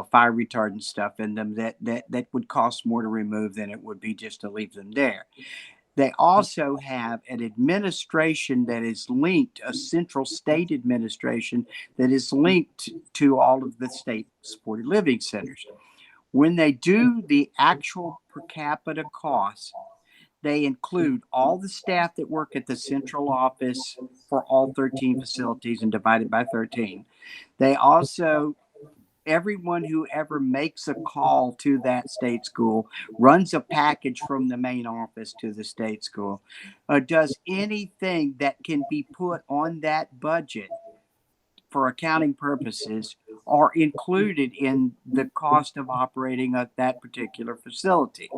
fire retardant stuff in them that would cost more to remove than it would be just to leave them there. They also have an administration that is linked, a central state administration that is linked to all of the state supported living centers. When they do the actual per capita costs, they include all the staff that work at the central office for all 13 facilities and divided by 13. They also, everyone who ever makes a call to that state school, runs a package from the main office to the state school, does anything that can be put on that budget for accounting purposes are included in the cost of operating at that particular facility.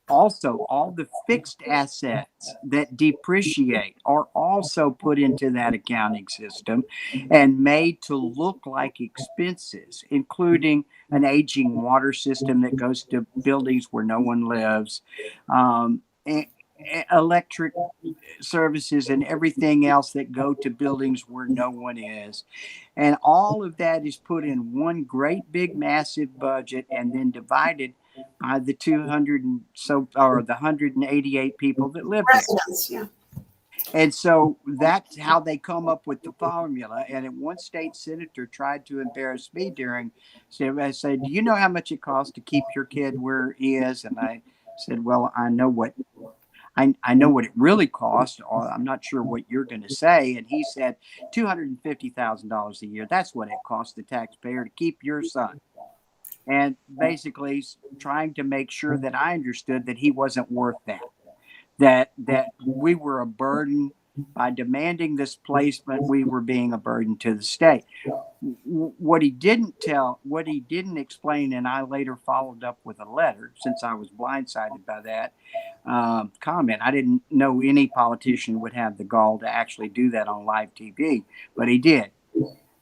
Also, all the fixed assets that depreciate are also put into that accounting system and made to look like expenses, including an aging water system that goes to buildings where no one lives, electric services and everything else that go to buildings where no one is. And all of that is put in one great big massive budget and then divided by the 200 and so, or the 188 people that live there. Residents, yeah. And so that's how they come up with the formula. And one state senator tried to embarrass me during, so I said, do you know how much it costs to keep your kid where he is? And I said, well, I know what it really costs, or I'm not sure what you're going to say. And he said, $250,000 a year. That's what it costs the taxpayer to keep your son. And basically trying to make sure that I understood that he wasn't worth that we were a burden. By demanding this placement, we were being a burden to the state. What he didn't explain, and I later followed up with a letter since I was blindsided by that comment. I didn't know any politician would have the gall to actually do that on live TV, but he did.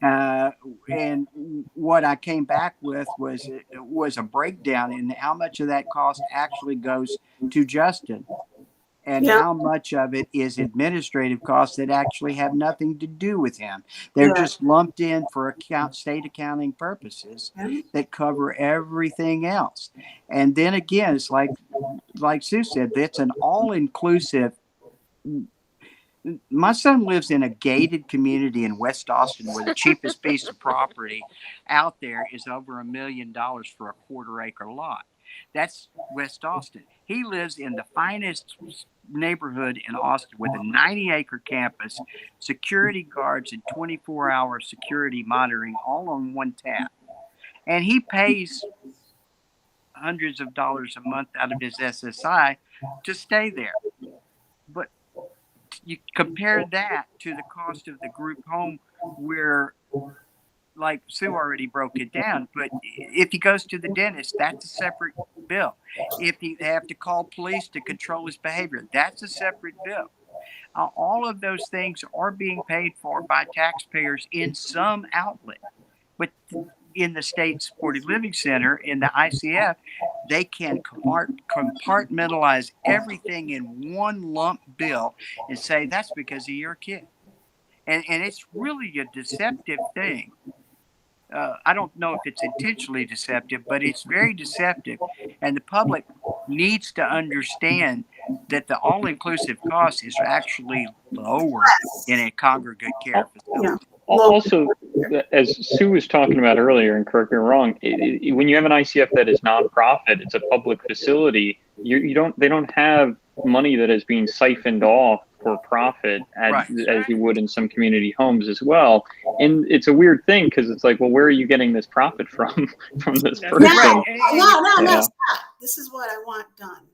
And what I came back with was a breakdown in how much of that cost actually goes to Justin and how much of it is administrative costs that actually have nothing to do with him. They're just lumped in for state accounting purposes that cover everything else. And then again, it's like Sue said, that's an all-inclusive. My son lives in a gated community in West Austin where the cheapest piece of property out there is over $1 million for a quarter-acre lot. That's West Austin. He lives in the finest neighborhood in Austin with a 90-acre campus, security guards and 24-hour security monitoring all on one tap. And he pays hundreds of dollars a month out of his SSI to stay there. But you compare that to the cost of the group home where, like Sue already broke it down, but if he goes to the dentist, that's a separate bill. If he have to call police to control his behavior, that's a separate bill. All of those things are being paid for by taxpayers in some outlet. But in the state supported living center, in the ICF, they can compartmentalize everything in one lump bill and say that's because of your kid. And it's really a deceptive thing. I don't know if it's intentionally deceptive, but it's very deceptive. And the public needs to understand that the all-inclusive cost is actually lower in a congregate care facility. Also, as Sue was talking about earlier, and correct me if I'm wrong, when you have an ICF that is nonprofit, it's a public facility. They don't have money that is being siphoned off for profit as you would in some community homes as well. And it's a weird thing because it's like, well, where are you getting this profit from this person? No. This is what I want done.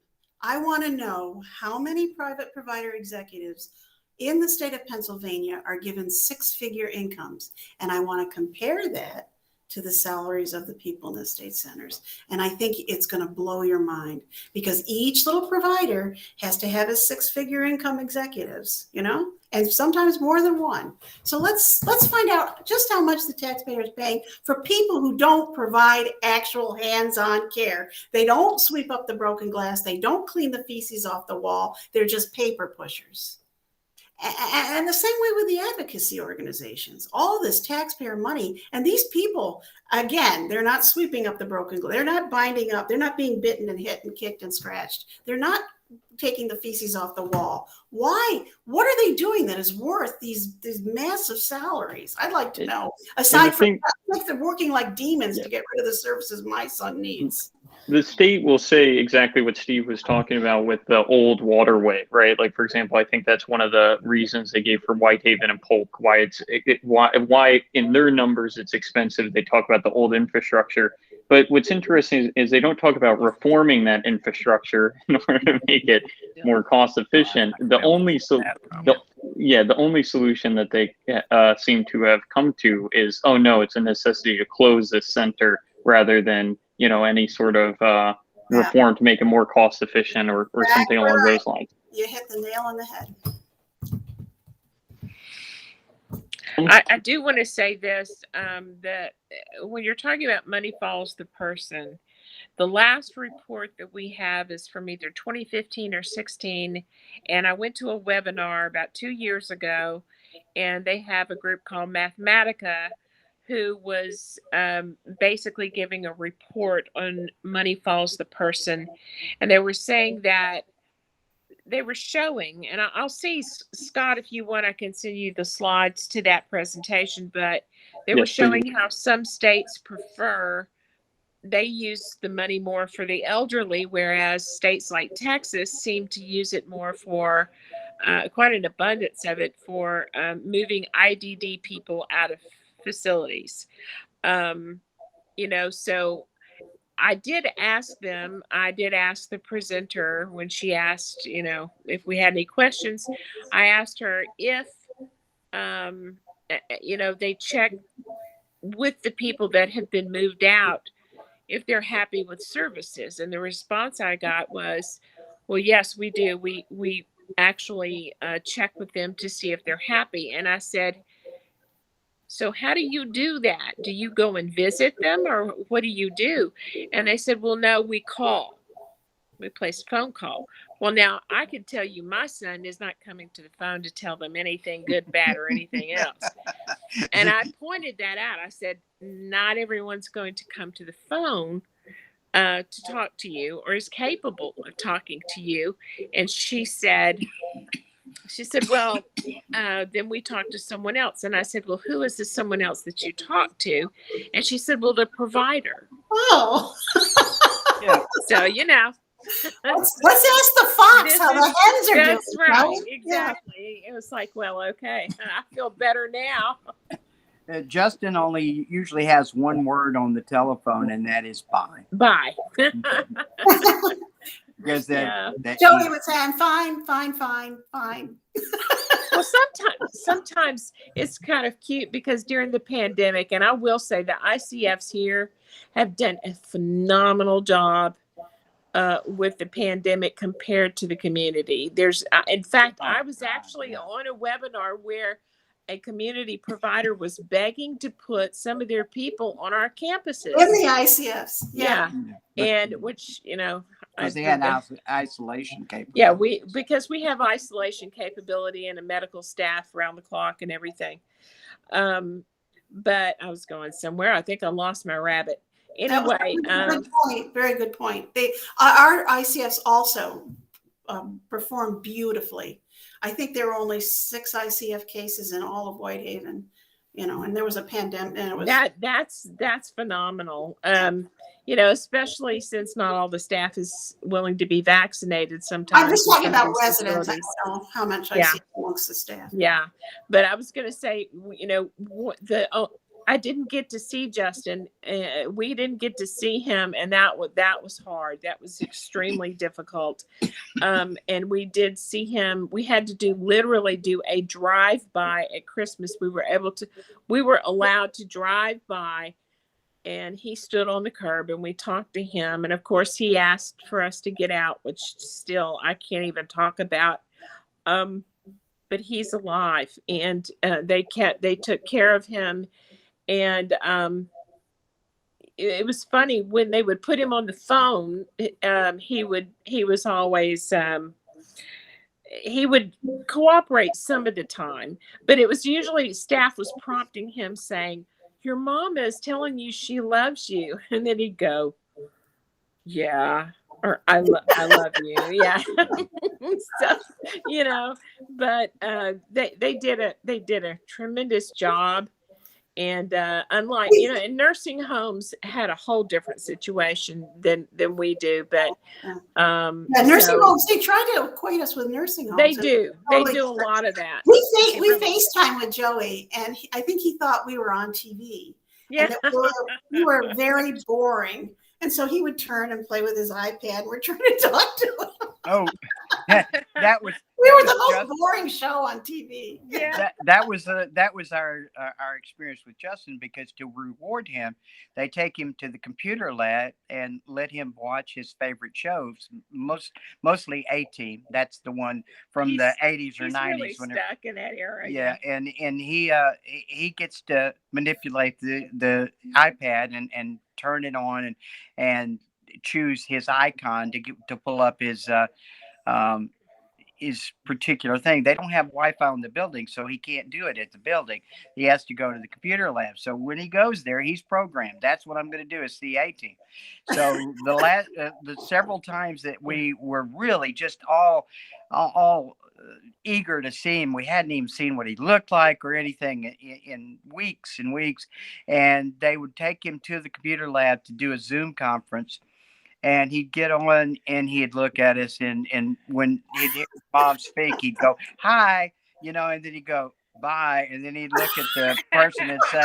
I want to know how many private provider executives in the state of Pennsylvania are given six-figure incomes. And I want to compare that to the salaries of the people in the state centers. And I think it's going to blow your mind because each little provider has to have a six-figure income executives, and sometimes more than one. So let's find out just how much the taxpayer is paying for people who don't provide actual hands-on care. They don't sweep up the broken glass. They don't clean the feces off the wall. They're just paper pushers. And the same way with the advocacy organizations, all this taxpayer money. And these people, again, they're not sweeping up the broken glass. They're not binding up. They're not being bitten and hit and kicked and scratched. They're not taking the feces off the wall. Why? What are they doing that is worth these massive salaries? I'd like to know. Aside from like they're working like demons to get rid of the services my son needs. The state will say exactly what Steve was talking about with the old waterway, right? Like, for example, I think that's one of the reasons they gave for Whitehaven and Polk, why why in their numbers it's expensive. They talk about the old infrastructure. But what's interesting is they don't talk about reforming that infrastructure in order to make it more cost efficient. The only solution that they seem to have come to is, oh no, it's a necessity to close this center rather than, you know, any sort of reform to make it more cost efficient or something along those lines. You hit the nail on the head. I do want to say this, that when you're talking about money follows the person, the last report that we have is from either 2015 or 16. And I went to a webinar about 2 years ago, and they have a group called Mathematica who was basically giving a report on money follows the person. And they were saying that they were showing, and I'll see, Scott, if you want, I can send you the slides to that presentation, but they were showing how some states they use the money more for the elderly, whereas states like Texas seem to use it more for quite an abundance of it for moving IDD people out of facilities. You know, so I did ask the presenter when she asked, you know, if we had any questions. I asked her if, you know, they check with the people that have been moved out, if they're happy with services. And the response I got was, well, yes, we do. We actually check with them to see if they're happy. And I said, so how do you do that? Do you go and visit them, or what do you do? And they said, well, no, we call. We place a phone call. Well, now I can tell you my son is not coming to the phone to tell them anything good, bad, or anything else. And I pointed that out. I said, not everyone's going to come to the phone to talk to you or is capable of talking to you. And she said, well, then we talked to someone else. And I said, well, who is this someone else that you talked to? And she said, well, the provider. Oh. Yeah. So, you know. Let's ask the fox how the hens are doing. That's right. Exactly. Yeah. It was like, well, okay. I feel better now. Justin only usually has one word on the telephone, and that is bye. Bye. Because Jody was saying, fine. Well, sometimes it's kind of cute because during the pandemic, and I will say the ICFs here have done a phenomenal job with the pandemic compared to the community. In fact, I was actually on a webinar where a community provider was begging to put some of their people on our campuses. In the ICFs. Yeah. And which, you know, because they had isolation capability. Yeah, because we have isolation capability and a medical staff around the clock and everything. But I was going somewhere. I think I lost my rabbit. Anyway, very good point. Our ICFs also perform beautifully. I think there were only 6 ICF cases in all of Whitehaven, you know, and there was a pandemic, and it was that's phenomenal. You know, especially since not all the staff is willing to be vaccinated sometimes. I'm just talking about residents. I don't know how much I see amongst the staff. Yeah, but I was going to say, you know, I didn't get to see Justin. We didn't get to see him, and that was hard. That was extremely difficult. And we did see him. We had to literally do a drive-by at Christmas. We were allowed to drive by, and he stood on the curb, and we talked to him. And of course, he asked for us to get out, which still I can't even talk about. But he's alive, and they took care of him. And it was funny when they would put him on the phone. He was always he would cooperate some of the time, but it was usually staff was prompting him saying, "Your mom is telling you she loves you," and then he'd go, "Yeah." or I love you. Yeah. So, but they did a tremendous job. And unlike, in nursing homes had a whole different situation than we do. But nursing homes, they try to equate us with nursing homes. They do. They do a lot of that. We FaceTime with Joey, and I think he thought we were on TV. Yeah. And that we were very boring. And so he would turn and play with his iPad. We're trying to talk to him. Oh, that was. We were the most boring show on TV. Yeah, that was our experience with Justin, because to reward him, they take him to the computer lab and let him watch his favorite shows, mostly A-Team. That's the one from the 80s or 90s. Really stuck in that era. Yeah, and he gets to manipulate the iPad and turn it on and choose his icon to pull up his particular thing. They don't have Wi-Fi in the building, so he can't do it at the building. He has to go to the computer lab. So when he goes there, he's programmed. That's what I'm going to do is the A-Team. So the several times that we were really just all eager to see him, we hadn't even seen what he looked like or anything in weeks and weeks. And they would take him to the computer lab to do a Zoom conference. And he'd get on and he'd look at us, and when he'd hear his mom speak, he'd go, "Hi," and then he'd go, "Bye," and then he'd look at the person and say,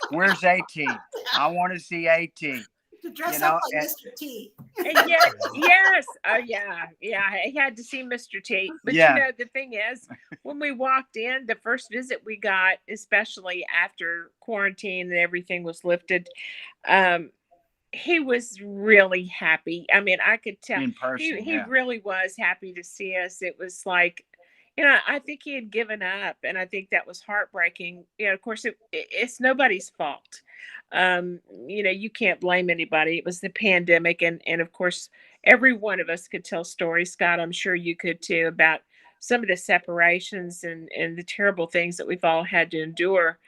"Where's A-Team? I want to see A-Team." To dress up like Mr. T. Yes. Oh, yeah. I had to see Mr. T. But the thing is, when we walked in, the first visit we got, especially after quarantine and everything was lifted, he was really happy. I mean, I could tell in person, he really was happy to see us. It was like, I think he had given up, and I think that was heartbreaking. Of course, it's nobody's fault. You can't blame anybody. It was the pandemic, and of course, every one of us could tell stories. Scott, I'm sure you could too, about some of the separations and the terrible things that we've all had to endure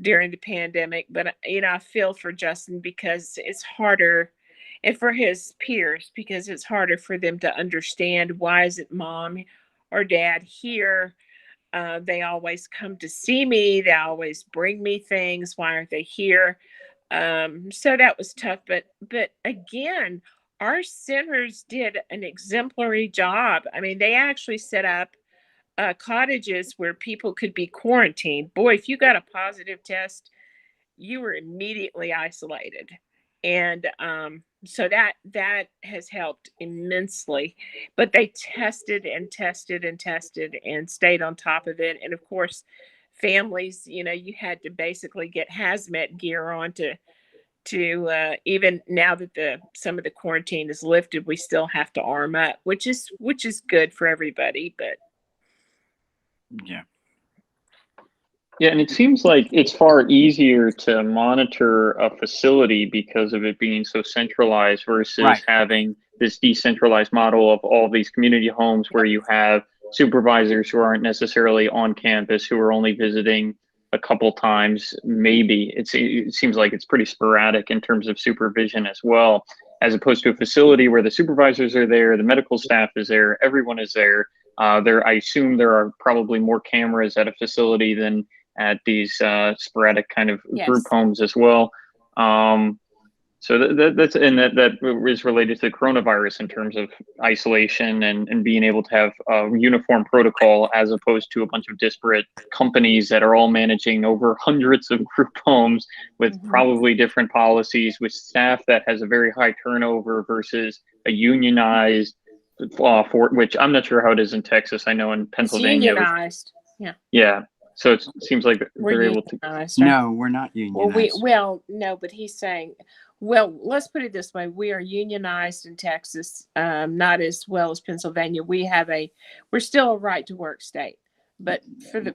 during the pandemic. But I feel for Justin, because it's harder, and for his peers, because it's harder for them to understand, why isn't mom or dad here? They always come to see me, they always bring me things, why aren't they here? So that was tough, but again, our centers did an exemplary job. I mean, they actually set up cottages where people could be quarantined. Boy, if you got a positive test, you were immediately isolated. And so that has helped immensely. But they tested and tested and tested and stayed on top of it. And of course, families, you had to basically get hazmat gear on to even now that some of the quarantine is lifted, we still have to arm up, which is good for everybody. But Yeah, and it seems like it's far easier to monitor a facility because of it being so centralized versus having this decentralized model of all these community homes where you have supervisors who aren't necessarily on campus, who are only visiting a couple times, maybe. It seems like it's pretty sporadic in terms of supervision as well, as opposed to a facility where the supervisors are there, the medical staff is there, everyone is there. I assume there are probably more cameras at a facility than at these sporadic kind of group homes as well. So that is related to the coronavirus in terms of isolation and being able to have a uniform protocol, as opposed to a bunch of disparate companies that are all managing over hundreds of group homes with probably different policies, with staff that has a very high turnover versus a unionized for which I'm not sure how it is in Texas. I know in Pennsylvania. It's unionized. Yeah. So it seems like they're able to. Right? No, we're not unionized. No, but he's saying, let's put it this way: we are unionized in Texas, not as well as Pennsylvania. We're still a right to work state, but for the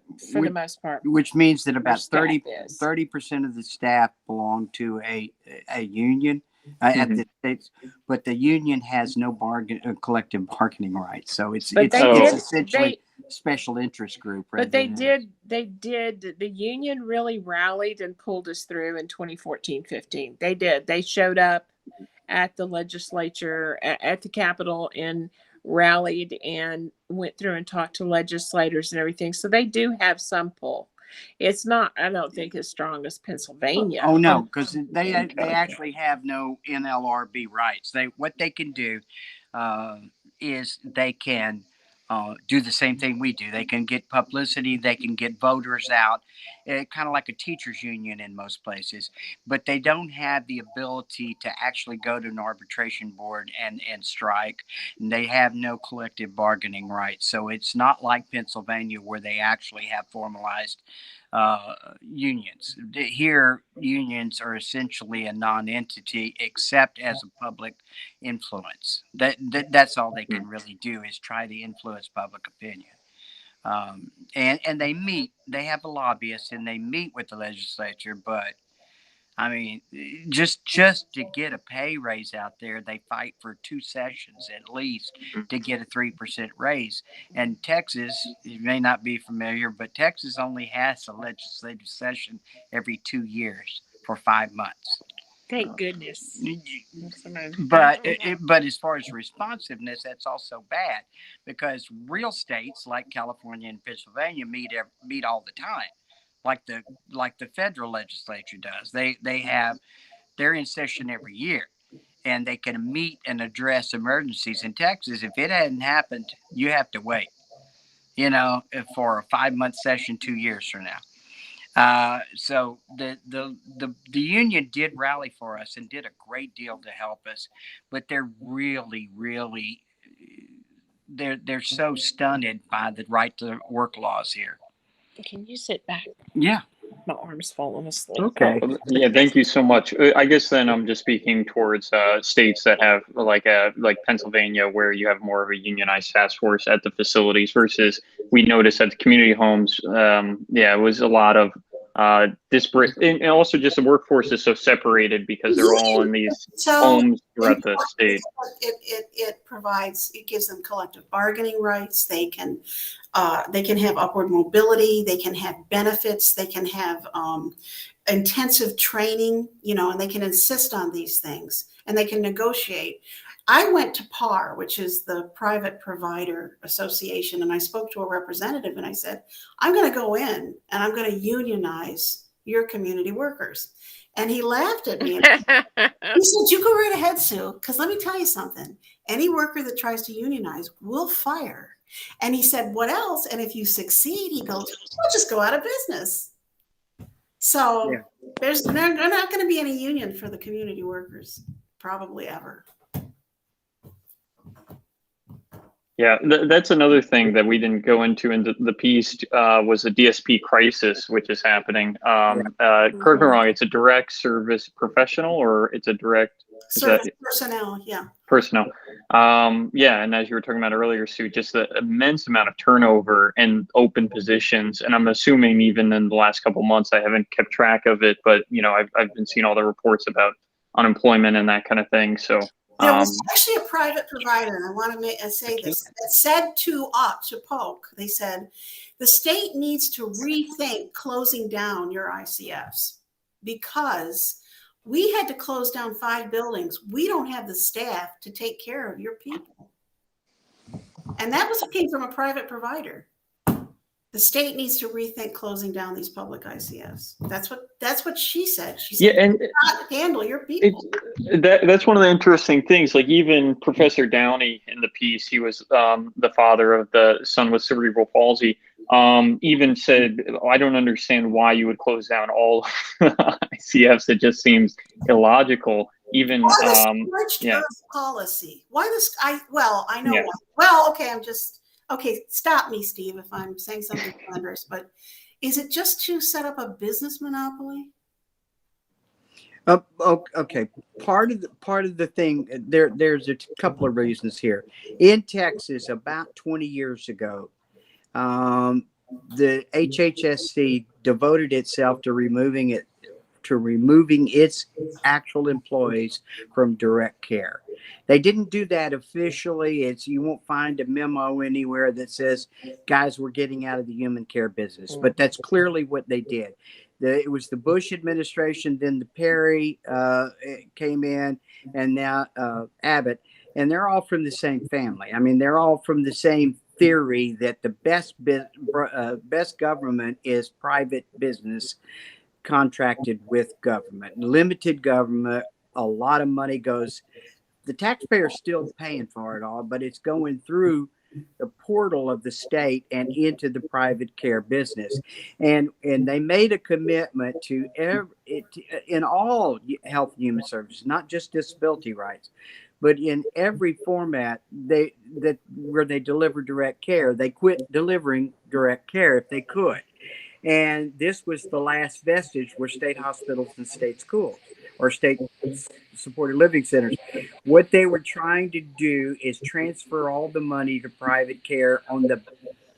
most part, which means that about 30% of the staff belong to a union. At the states, but the union has no collective bargaining rights. So it's essentially special interest group. But they did. The union really rallied and pulled us through in 2014-15. They did. They showed up at the legislature, at the Capitol, and rallied and went through and talked to legislators and everything. So they do have some pull. It's not, I don't think, as strong as Pennsylvania. Oh no, because they actually have no NLRB rights. What they can do is they can do the same thing we do. They can get publicity. They can get voters out, kind of like a teachers union in most places. But they don't have the ability to actually go to an arbitration board and strike. And they have no collective bargaining rights. So it's not like Pennsylvania where they actually have formalized unions. Here, unions are essentially a non-entity except as a public influence. That's all they can really do is try to influence public opinion. And they have a lobbyist and they meet with the legislature, but I mean, just to get a pay raise out there, they fight for 2 sessions at least to get a 3% raise. And Texas, you may not be familiar, but Texas only has a legislative session every 2 years for 5 months. Thank goodness. But as far as responsiveness, that's also bad because real states like California and Pennsylvania meet all the time. Like the federal legislature does. They're in session every year and they can meet and address emergencies. In Texas, if it hadn't happened, you have to wait, for a 5-month session 2 years from now. So the union did rally for us and did a great deal to help us, but they're really, really, they're so stunted by the right to work laws here. Can you sit back? Yeah. My arm's falling asleep. Okay. Yeah, thank you so much. I guess then I'm just speaking towards states that have like Pennsylvania, where you have more of a unionized task force at the facilities versus we noticed at the community homes. It was a lot of disparate, and also just the workforce is so separated because they're all in these homes throughout the state. It gives them collective bargaining rights. They can have upward mobility. They can have benefits. They can have intensive training, and they can insist on these things and they can negotiate. I went to PAR, which is the Private Provider Association, and I spoke to a representative and I said, I'm going to go in and I'm going to unionize your community workers. And he laughed at me. He said, you go right ahead, Sue, because let me tell you something. Any worker that tries to unionize will fire. And he said, what else? And if you succeed, he goes, we'll just go out of business. So there's not going to be any union for the community workers, probably ever. Yeah, that's another thing that we didn't go into in the piece was the Dsp Crisis, which is happening. Correct me wrong, it's a direct service professional or it's a direct service personnel, personnel. And as you were talking about earlier, Sue, just the immense amount of turnover and open positions. And I'm assuming even in the last couple of months, I haven't kept track of it, but I've been seeing all the reports about unemployment and that kind of thing. So. There was actually a private provider, and I want to say this, that said to Polk, they said, the state needs to rethink closing down your ICFs because we had to close down 5 buildings. We don't have the staff to take care of your people. And that came from a private provider. The state needs to rethink closing down these public ICFs. That's what she said. She said, and not handle your people. That's one of the interesting things. Like even Professor Downey in the piece, he was the father of the son with cerebral palsy. Even said, I don't understand why you would close down all ICFs. It just seems illogical. Even policy. Why this? I know. Yeah. Well, okay. Okay, stop me, Steve, if I'm saying something slanderous, but is it just to set up a business monopoly? Okay. Part of the thing, there's a couple of reasons here. In Texas, about 20 years ago, the HHSC devoted itself to removing its actual employees from direct care. They didn't do that officially. You won't find a memo anywhere that says, guys, we're getting out of the human care business. But that's clearly what they did. It was the Bush administration, then the Perry came in, and now Abbott. And they're all from the same family. I mean, they're all from the same theory that the best government is private business contracted with government. Limited government, a lot of money goes, the taxpayer's still paying for it all, but it's going through the portal of the state and into the private care business. And they made a commitment to in all health and human services, not just disability rights, but in every format where they deliver direct care, they quit delivering direct care if they could. And this was the last vestige where state hospitals and state schools or state supported living centers, what they were trying to do is transfer all the money to private care on the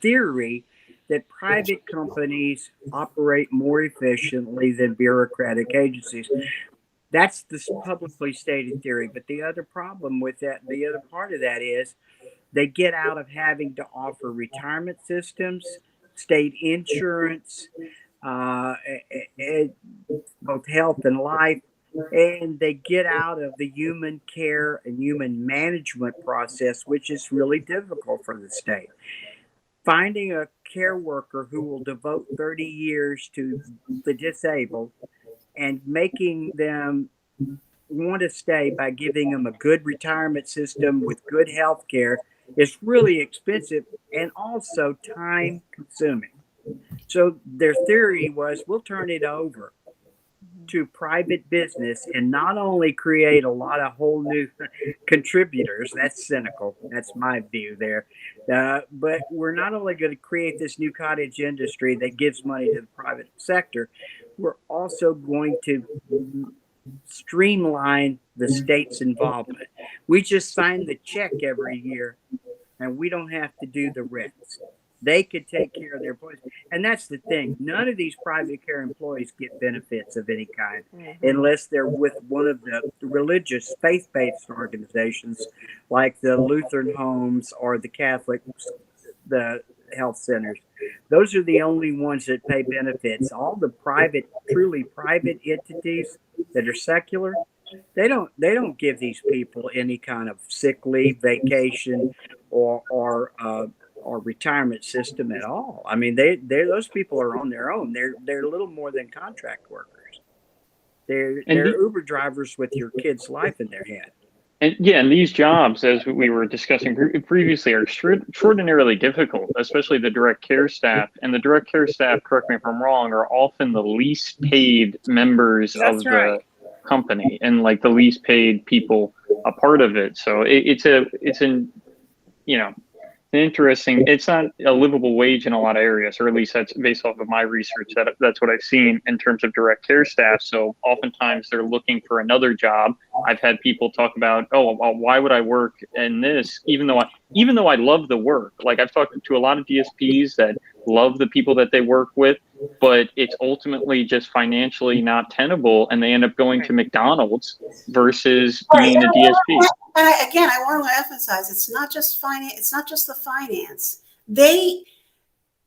theory that private companies operate more efficiently than bureaucratic agencies. That's the publicly stated theory. But the other problem with that, the other part of that is they get out of having to offer retirement systems, state insurance, both health and life, and they get out of the human care and human management process, which is really difficult for the state. Finding a care worker who will devote 30 years to the disabled and making them want to stay by giving them a good retirement system with good health care is really expensive and also time consuming. So their theory was, we'll turn it over to private business and not only create a lot of whole new contributors. That's cynical. That's my view there. But we're not only going to create this new cottage industry that gives money to the private sector, we're also going to streamline the state's involvement. We just sign the check every year and we don't have to do the rest. They could take care of their employees. And that's the thing. None of these private care employees get benefits of any kind unless they're with one of the religious faith-based organizations like the Lutheran homes or the Catholic, the health centers. Those are the only ones that pay benefits. All the private, truly private entities that are secular, they don't give these people any kind of sick leave, vacation, or retirement system at all. I mean, those people are on their own. They're a little more than contract workers. They're Uber drivers with your kid's life in their hand. And yeah, and these jobs, as we were discussing previously, are extraordinarily difficult, especially the direct care staff. And the direct care staff, correct me if I'm wrong, are often the least paid members of the company and like the least paid people a part of it. So it's interesting. It's not a livable wage in a lot of areas, or at least that's based off of my research. That's what I've seen in terms of direct care staff. So oftentimes they're looking for another job. I've had people talk about, oh, well, why would I work in this? Even though I love the work. Like I've talked to a lot of DSPs that love the people that they work with, but it's ultimately just financially not tenable, and they end up going to McDonald's versus being a DSP. And I want to emphasize, it's not just finance. It's not just the finance. The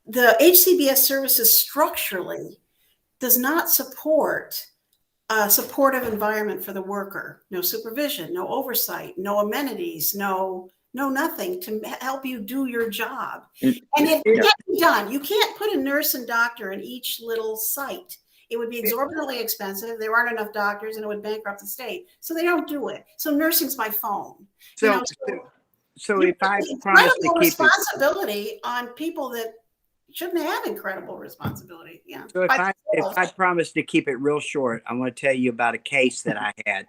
HCBS services structurally does not support a supportive environment for the worker. No supervision, no oversight, no amenities, no nothing to help you do your job. And it can't be done. You can't put a nurse and doctor in each little site. It would be exorbitantly expensive. There aren't enough doctors, and it would bankrupt the state. So they don't do it. So nursing's by phone. So if I promise to keep responsibility on people that shouldn't have incredible responsibility. Yeah. So if I promise to keep it real short, I want to tell you about a case that I had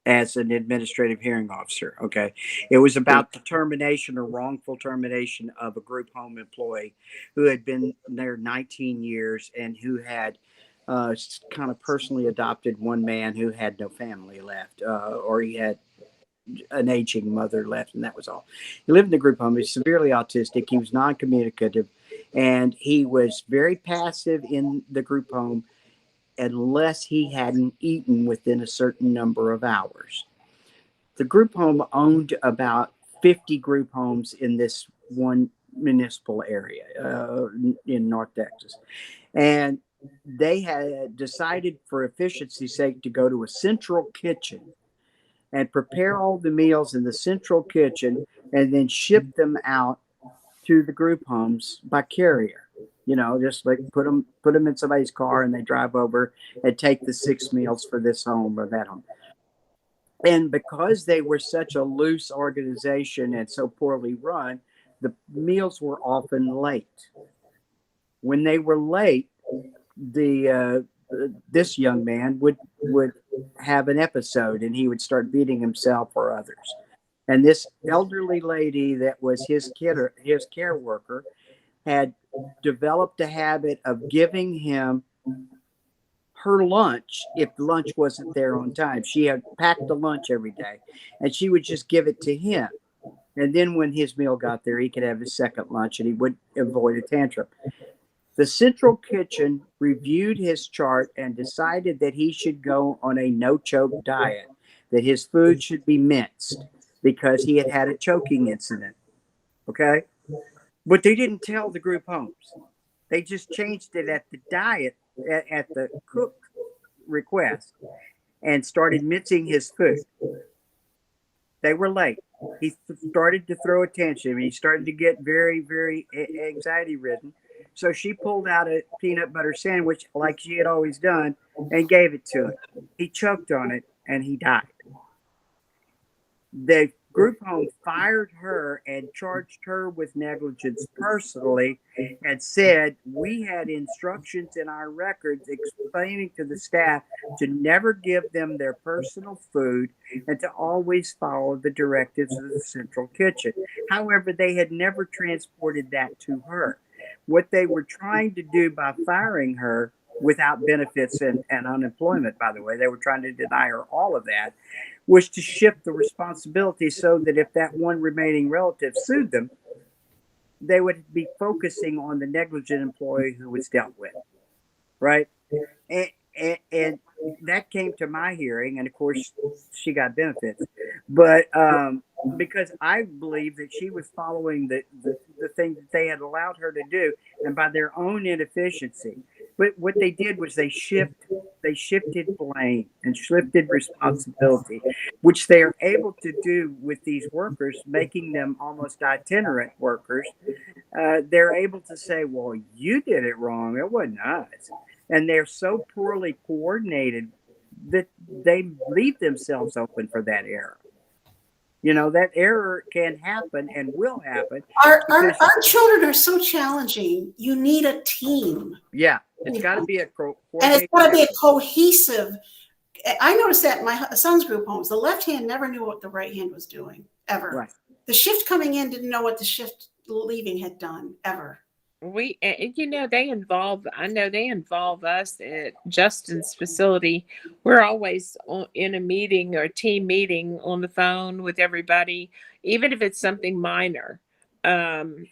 as an administrative hearing officer. Okay. It was about the termination or wrongful termination of a group home employee who had been there 19 years and who had kind of personally adopted one man who had no family left, or he had an aging mother left, and that was all. He lived in the group home. He was severely autistic. He was non-communicative, and he was very passive in the group home unless he hadn't eaten within a certain number of hours. the group home owned about 50 group homes in this one municipal area in North Texas. And they had decided for efficiency's sake to go to a central kitchen and prepare all the meals in the central kitchen and then ship them out to the group homes by carrier. You know, just like put them in somebody's car and they drive over and take the 6 meals for this home or that home. And because they were such a loose organization and so poorly run, the meals were often late. When they were late, this young man would have an episode and he would start beating himself or others. And this elderly lady that was his care worker had developed a habit of giving him her lunch if lunch wasn't there on time. She had packed the lunch every day and she would just give it to him. And then when his meal got there, he could have his second lunch and he would avoid a tantrum. The central kitchen reviewed his chart and decided that he should go on a no-choke diet, that his food should be minced because he had had a choking incident. Okay? But they didn't tell the group homes. They just changed it at the diet, at the cook request, and started mincing his food. They were late. He started to throw a tantrum. He started to get very, very anxiety ridden. So she pulled out a peanut butter sandwich like she had always done and gave it to him. He choked on it and he died. The group home fired her and charged her with negligence personally and said we had instructions in our records explaining to the staff to never give them their personal food and to always follow the directives of the central kitchen. However, they had never transported that to her. What they were trying to do by firing her without benefits and unemployment, by the way, they were trying to deny her all of that, was to shift the responsibility so that if that one remaining relative sued them, they would be focusing on the negligent employee who was dealt with, right? And that came to my hearing, and of course, she got benefits. But because I believe that she was following the thing that they had allowed her to do, and by their own inefficiency. But what they did was they shifted blame and shifted responsibility, which they are able to do with these workers, making them almost itinerant workers. They're able to say, well, you did it wrong. It wasn't us. And they're so poorly coordinated that they leave themselves open for that error. You know, that error can happen and will happen. Our children are so challenging. You need a team. Yeah, it's got to be and it's got to be a cohesive. I noticed that in my son's group homes, the left hand never knew what the right hand was doing, ever. Right. The shift coming in didn't know what the shift leaving had done, ever. They involve us at Justin's facility. We're always in a meeting or a team meeting on the phone with everybody, even if it's something minor. One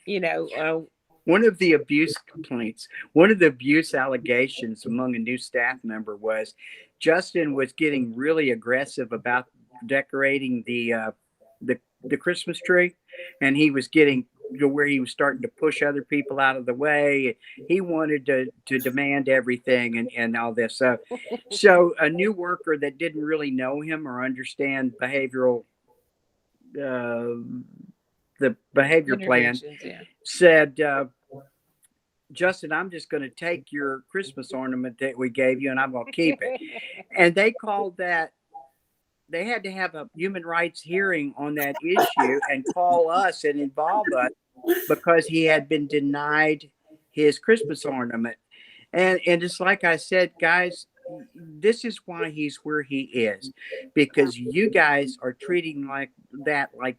of the abuse complaints, one of the abuse allegations among a new staff member was Justin was getting really aggressive about decorating the Christmas tree, and he was getting to where he was starting to push other people out of the way. He wanted to demand everything and all this. So a new worker that didn't really know him or understand behavioral, the behavior plan, said, Justin, I'm just going to take your Christmas ornament that we gave you and I'm going to keep it. And they called that. They had to have a human rights hearing on that issue and call us and involve us because he had been denied his Christmas ornament. And it's like I said, guys, this is why he's where he is, because you guys are treating like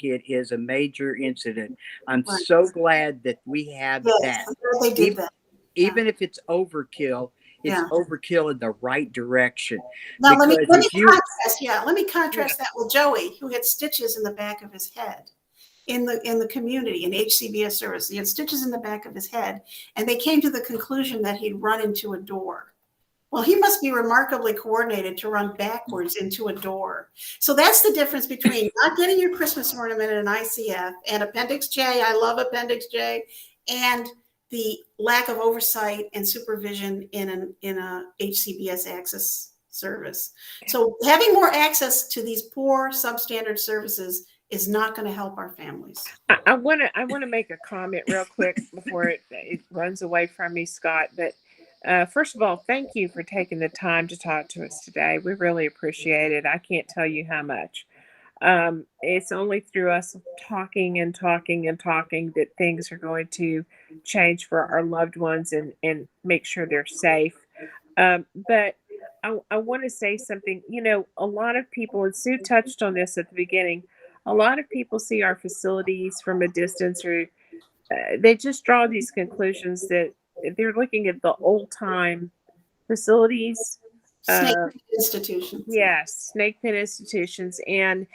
it is a major incident. I'm so glad that we have that. They did that. Even if it's overkill, it's overkill in the right direction. Now let me contrast that with Joey, who had stitches in the back of his head in the community in Hcbs service. He had stitches in the back of his head, and they came to the conclusion that he'd run into a door Well, he must be remarkably coordinated to run backwards into a door. So that's the difference between not getting your Christmas ornament in an ICF and Appendix J. I love Appendix J, and the lack of oversight and supervision in a Hcbs access service. So having more access to these poor substandard services is not going to help our families. I want to make a comment real quick before it runs away from me, Scott. But first of all, thank you for taking the time to talk to us today. We really appreciate it. I can't tell you how much. It's only through us talking and talking and talking that things are going to change for our loved ones and make sure they're safe. But I want to say something. You know, a lot of people, and Sue touched on this at the beginning, a lot of people see our facilities from a distance, or they just draw these conclusions that they're looking at the old time facilities. Snake institutions. Yes, snake pit institutions. And,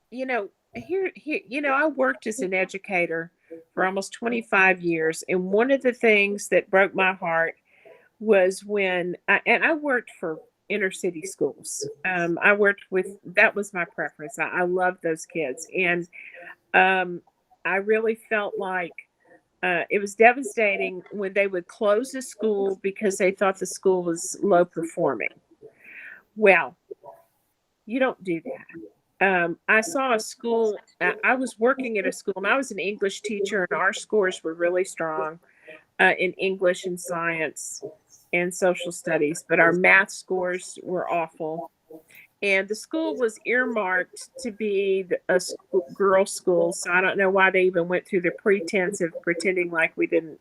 you know, here, you know, I worked as an educator for almost 25 years. And one of the things that broke my heart was when, I worked for inner city schools. I worked with, that was my preference. I loved those kids. And I really felt like it was devastating when they would close the school because they thought the school was low performing. Well, you don't do that. I saw a school, I was working at a school, and I was an English teacher, and our scores were really strong in English and science and social studies, but our math scores were awful. And the school was earmarked to be a girls' school, so I don't know why they even went through the pretense of pretending like we didn't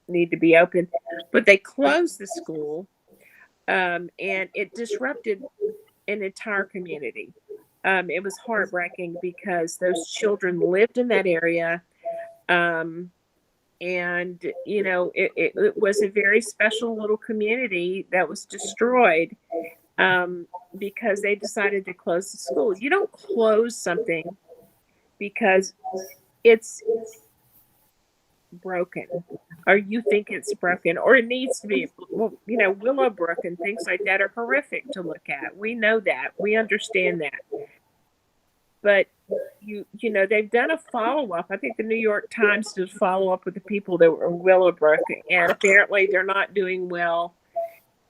need to be open. But they closed the school, and it disrupted an entire community. It was heartbreaking because those children lived in that area. And, you know, it was a very special little community that was destroyed because they decided to close the school. You don't close something because it's broken, or you think it's broken, or it needs to be. Well, you know, Willowbrook and things like that are horrific to look at. We know that. We understand that. But you know, they've done a follow-up. I think the New York Times did follow up with the people that were Willowbrook, and apparently they're not doing well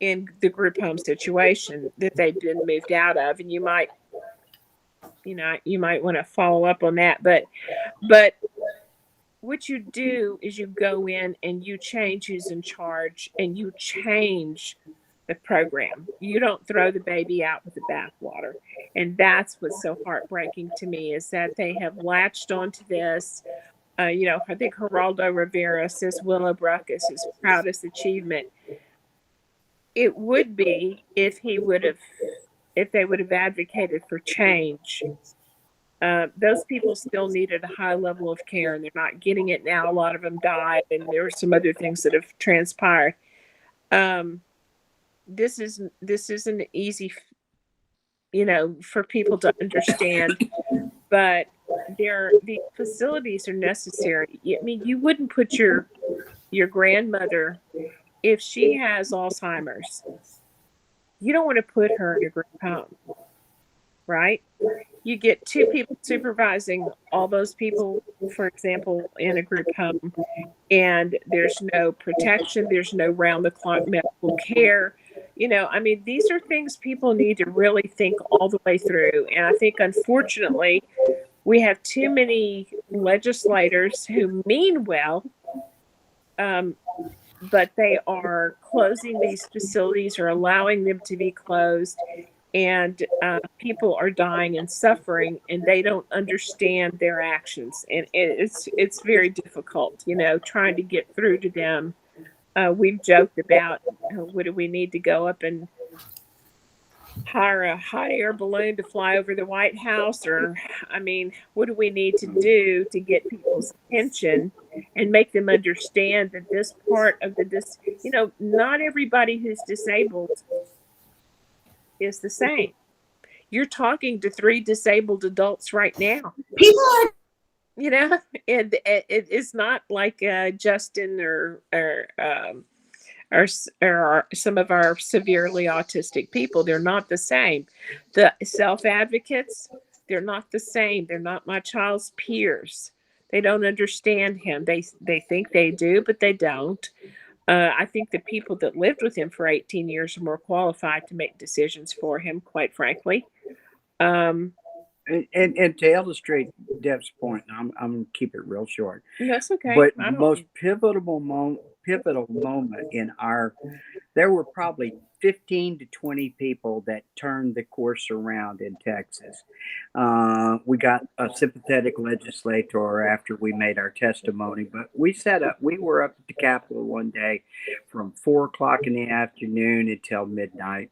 in the group home situation that they've been moved out of. And you might want to follow up on that. But what you do is you go in and you change who's in charge, and you change the program. You don't throw the baby out with the bathwater. And that's what's so heartbreaking to me, is that they have latched onto this. You know, I think Geraldo Rivera says Willowbrook is his proudest achievement. It would be if they would have advocated for change. Those people still needed a high level of care, and they're not getting it now. A lot of them died, and there were some other things that have transpired. This isn't easy, you know, for people to understand, but the facilities are necessary. I mean, you wouldn't put your grandmother, if she has Alzheimer's, you don't want to put her in a group home, right? You get two people supervising all those people, for example, in a group home, and there's no protection, there's no round-the-clock medical care. You know, I mean, these are things people need to really think all the way through. And I think, unfortunately, we have too many legislators who mean well, but they are closing these facilities or allowing them to be closed. And people are dying and suffering, and they don't understand their actions. And it's very difficult, you know, trying to get through to them. We've joked about, what do we need to go up and hire a hot air balloon to fly over the White House? Or, I mean, what do we need to do to get people's attention and make them understand that this part of you know, not everybody who's disabled is the same. You're talking to 3 disabled adults right now. People are, you know, and it's not like Justin or or some of our severely autistic people. They're not the same. The self-advocates, they're not the same. They're not my child's peers. They don't understand him. They think they do, but they don't. I think the people that lived with him for 18 years are more qualified to make decisions for him, quite frankly. And to illustrate Deb's point, I'm gonna keep it real short. That's okay. But the most pivotal moment in there were probably 15 to 20 people that turned the course around in Texas. We got a sympathetic legislator after we made our testimony, but we were up at the Capitol one day from 4 o'clock in the afternoon until midnight.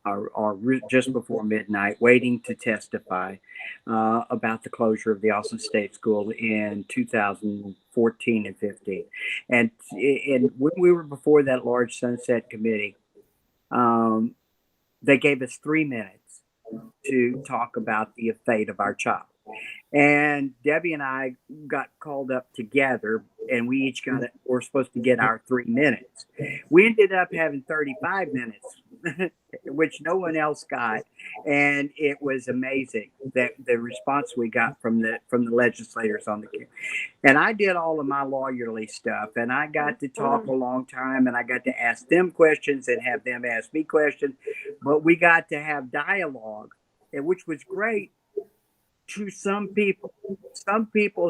Or just before midnight, waiting to testify about the closure of the Austin State School in 2014 and 15. And when we were before that large sunset committee, they gave us 3 minutes to talk about the fate of our child. And Debbie and I got called up together, and we each we're supposed to get our 3 minutes. We ended up having 35 minutes, which no one else got. And it was amazing that the response we got from the legislators on the case. And I did all of my lawyerly stuff, and I got to talk a long time, and I got to ask them questions and have them ask me questions. But we got to have dialogue, which was great. To some people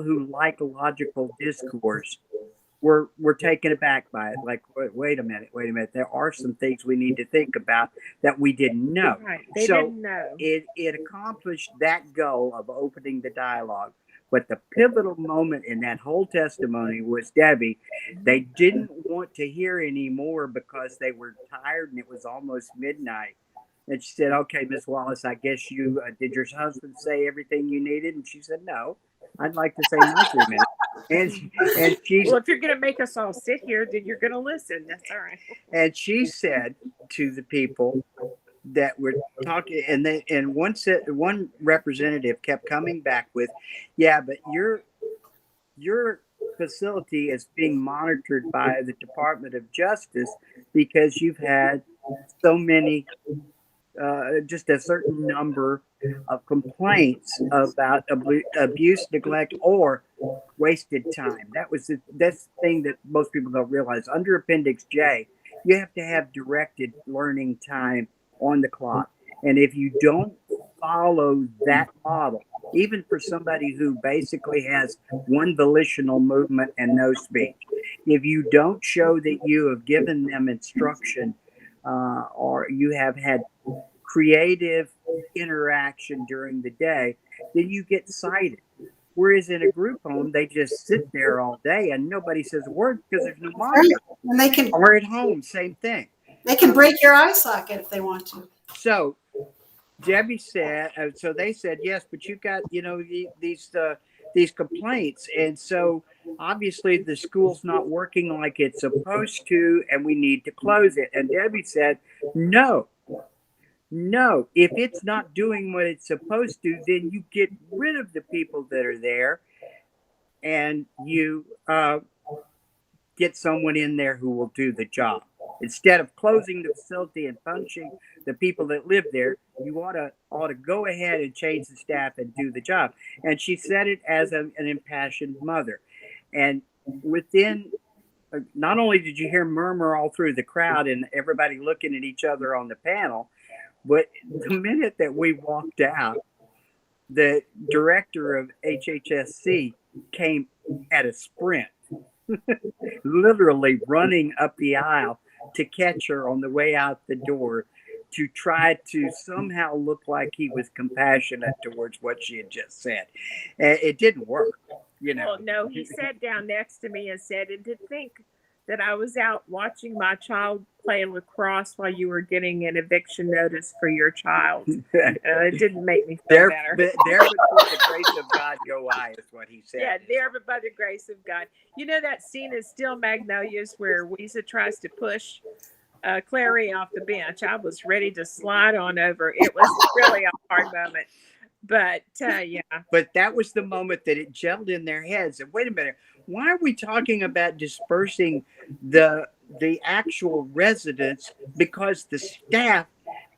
who like logical discourse were taken aback by it. Like, wait a minute. There are some things we need to think about that we didn't know. Right. They didn't know. It accomplished that goal of opening the dialogue. But the pivotal moment in that whole testimony was Debbie. They didn't want to hear anymore because they were tired and it was almost midnight. And she said, "Okay, Miss Wallace, I guess you did your husband say everything you needed?" And she said, "No, I'd like to say my 3 minutes." And she, well, if you're going to make us all sit here, then you're going to listen. That's all right. And she said to the people that were talking, and one representative kept coming back with, "Yeah, but your facility is being monitored by the Department of Justice because you've had so many." Just a certain number of complaints about abuse, neglect, or wasted time. That's the thing that most people don't realize. Under Appendix J, you have to have directed learning time on the clock. And if you don't follow that model, even for somebody who basically has one volitional movement and no speech, if you don't show that you have given them instruction or you have had creative interaction during the day, then you get cited. Whereas in a group home, they just sit there all day and nobody says a word because there's no monitor. And they can, or at home, same thing. They can break your eye socket if they want to. So Debbie said, so they said, yes, but you've got, these complaints. And so obviously the school's not working like it's supposed to, and we need to close it. And Debbie said, no, if it's not doing what it's supposed to, then you get rid of the people that are there and you get someone in there who will do the job. Instead of closing the facility and punishing the people that live there, you ought to go ahead and change the staff and do the job. And she said it as an impassioned mother. And within, not only did you hear murmur all through the crowd and everybody looking at each other on the panel, but the minute that we walked out, the director of HHSC came at a sprint, literally running up the aisle to catch her on the way out the door to try to somehow look like he was compassionate towards what she had just said. It didn't work, Well, no, he sat down next to me and said, and to think that I was out watching my child play lacrosse while you were getting an eviction notice for your child. It didn't make me feel better. There before the grace of God go I, is what he said. Yeah, there by the grace of God. You know that scene in Still Magnolias where Weeza tries to push Clary off the bench? I was ready to slide on over. It was really a hard moment. But yeah. But that was the moment that it gelled in their heads. And wait a minute, why are we talking about dispersing the the actual residents because the staff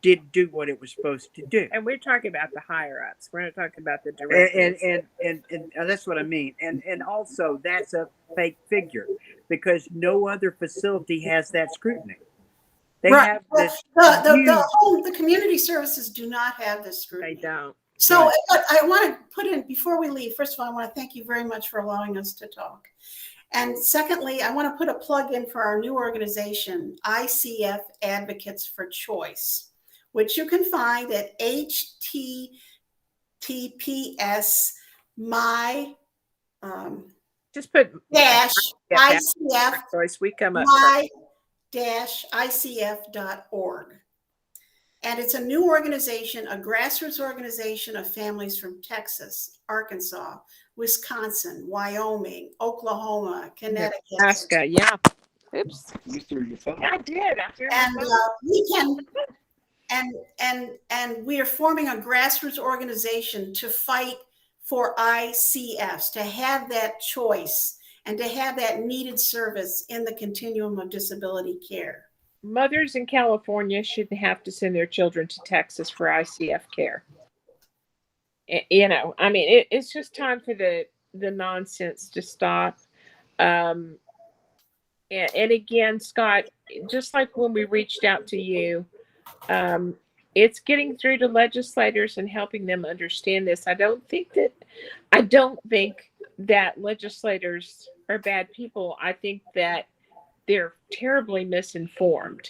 didn't do what it was supposed to do. And we're talking about the higher ups. We're not talking about the And, directors. and that's what I mean. And also that's a fake figure because no other facility has that scrutiny. They Right. have this The community services do not have this They scrutiny. don't. So Right. but I want to put in, before we leave, first of all, I want to thank you very much for allowing us to talk. And secondly, I want to put a plug in for our new organization, ICF Advocates for Choice, which you can find at https my Just put dash Yeah, ICF choice. We come up. my-icf.org. And it's a new organization, a grassroots organization of families from Texas, Arkansas, Wisconsin, Wyoming, Oklahoma, Connecticut. Alaska. Yeah. Oops. You threw your phone. I did. I threw my And phone. we can, and we are forming a grassroots organization to fight for ICFs, to have that choice and to have that needed service in the continuum of disability care. Mothers in California shouldn't have to send their children to Texas for ICF care. You know, I mean, it's just time for the nonsense to stop. And again, Scott, just like when we reached out to you, it's getting through to legislators and helping them understand this. I don't think that legislators are bad people. I think that they're terribly misinformed.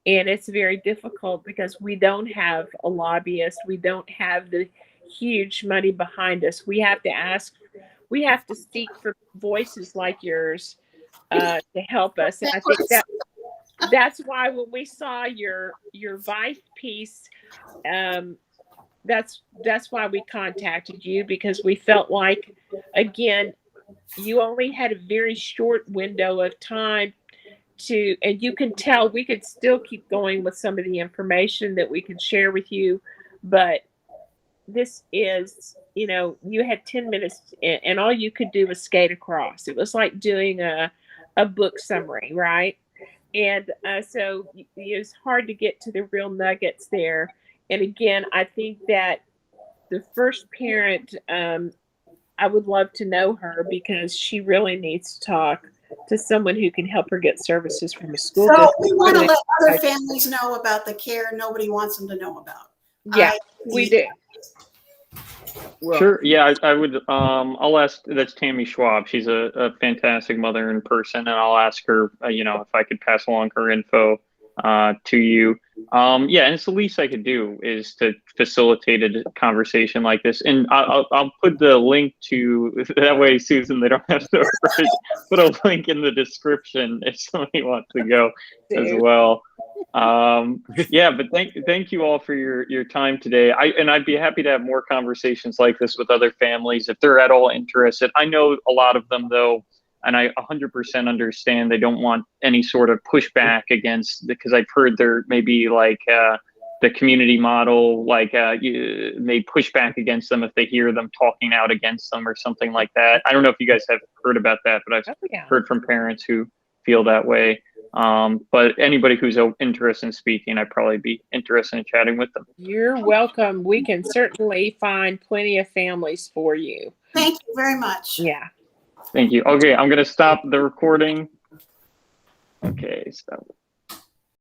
And it's very difficult because we don't have a lobbyist. We don't have the huge money behind us. We have to seek for voices like yours to help us. And I think that's why when we saw your Vice piece, that's why we contacted you, because we felt like, again, you only had a very short window of time and you can tell we could still keep going with some of the information that we could share with you, but this is, you had 10 minutes and all you could do was skate across. It was like doing a book summary, right? And so it's hard to get to the real nuggets there. And again, I think that the first parent, I would love to know her because she really needs to talk to someone who can help her get services from a school So district. we want to let other families know about the care nobody wants them to know about. Yeah, we do. Well, Sure. Yeah, I would. I'll ask. That's Tammy Schwab. She's a fantastic mother in person, and I'll ask her. If I could pass along her info to you. Yeah, and it's the least I could do is to facilitate a conversation like this, and I'll put the link to that way, Susan. They don't have to put a link in the description if somebody wants to go as well. Yeah, but thank you all for your time today. I'd be happy to have more conversations like this with other families if they're at all interested. I know a lot of them though, and I 100% understand they don't want any sort of pushback against, because I've heard there may be like the community model, like may push back against them if they hear them talking out against them or something like that. I don't know if you guys have heard about that, but I've heard from parents who feel that way. But anybody who's interested in speaking, I'd probably be interested in chatting with them. You're welcome. We can certainly find plenty of families for you. Thank you very much. Yeah. Thank you. Okay, I'm going to stop the recording. Okay, stop.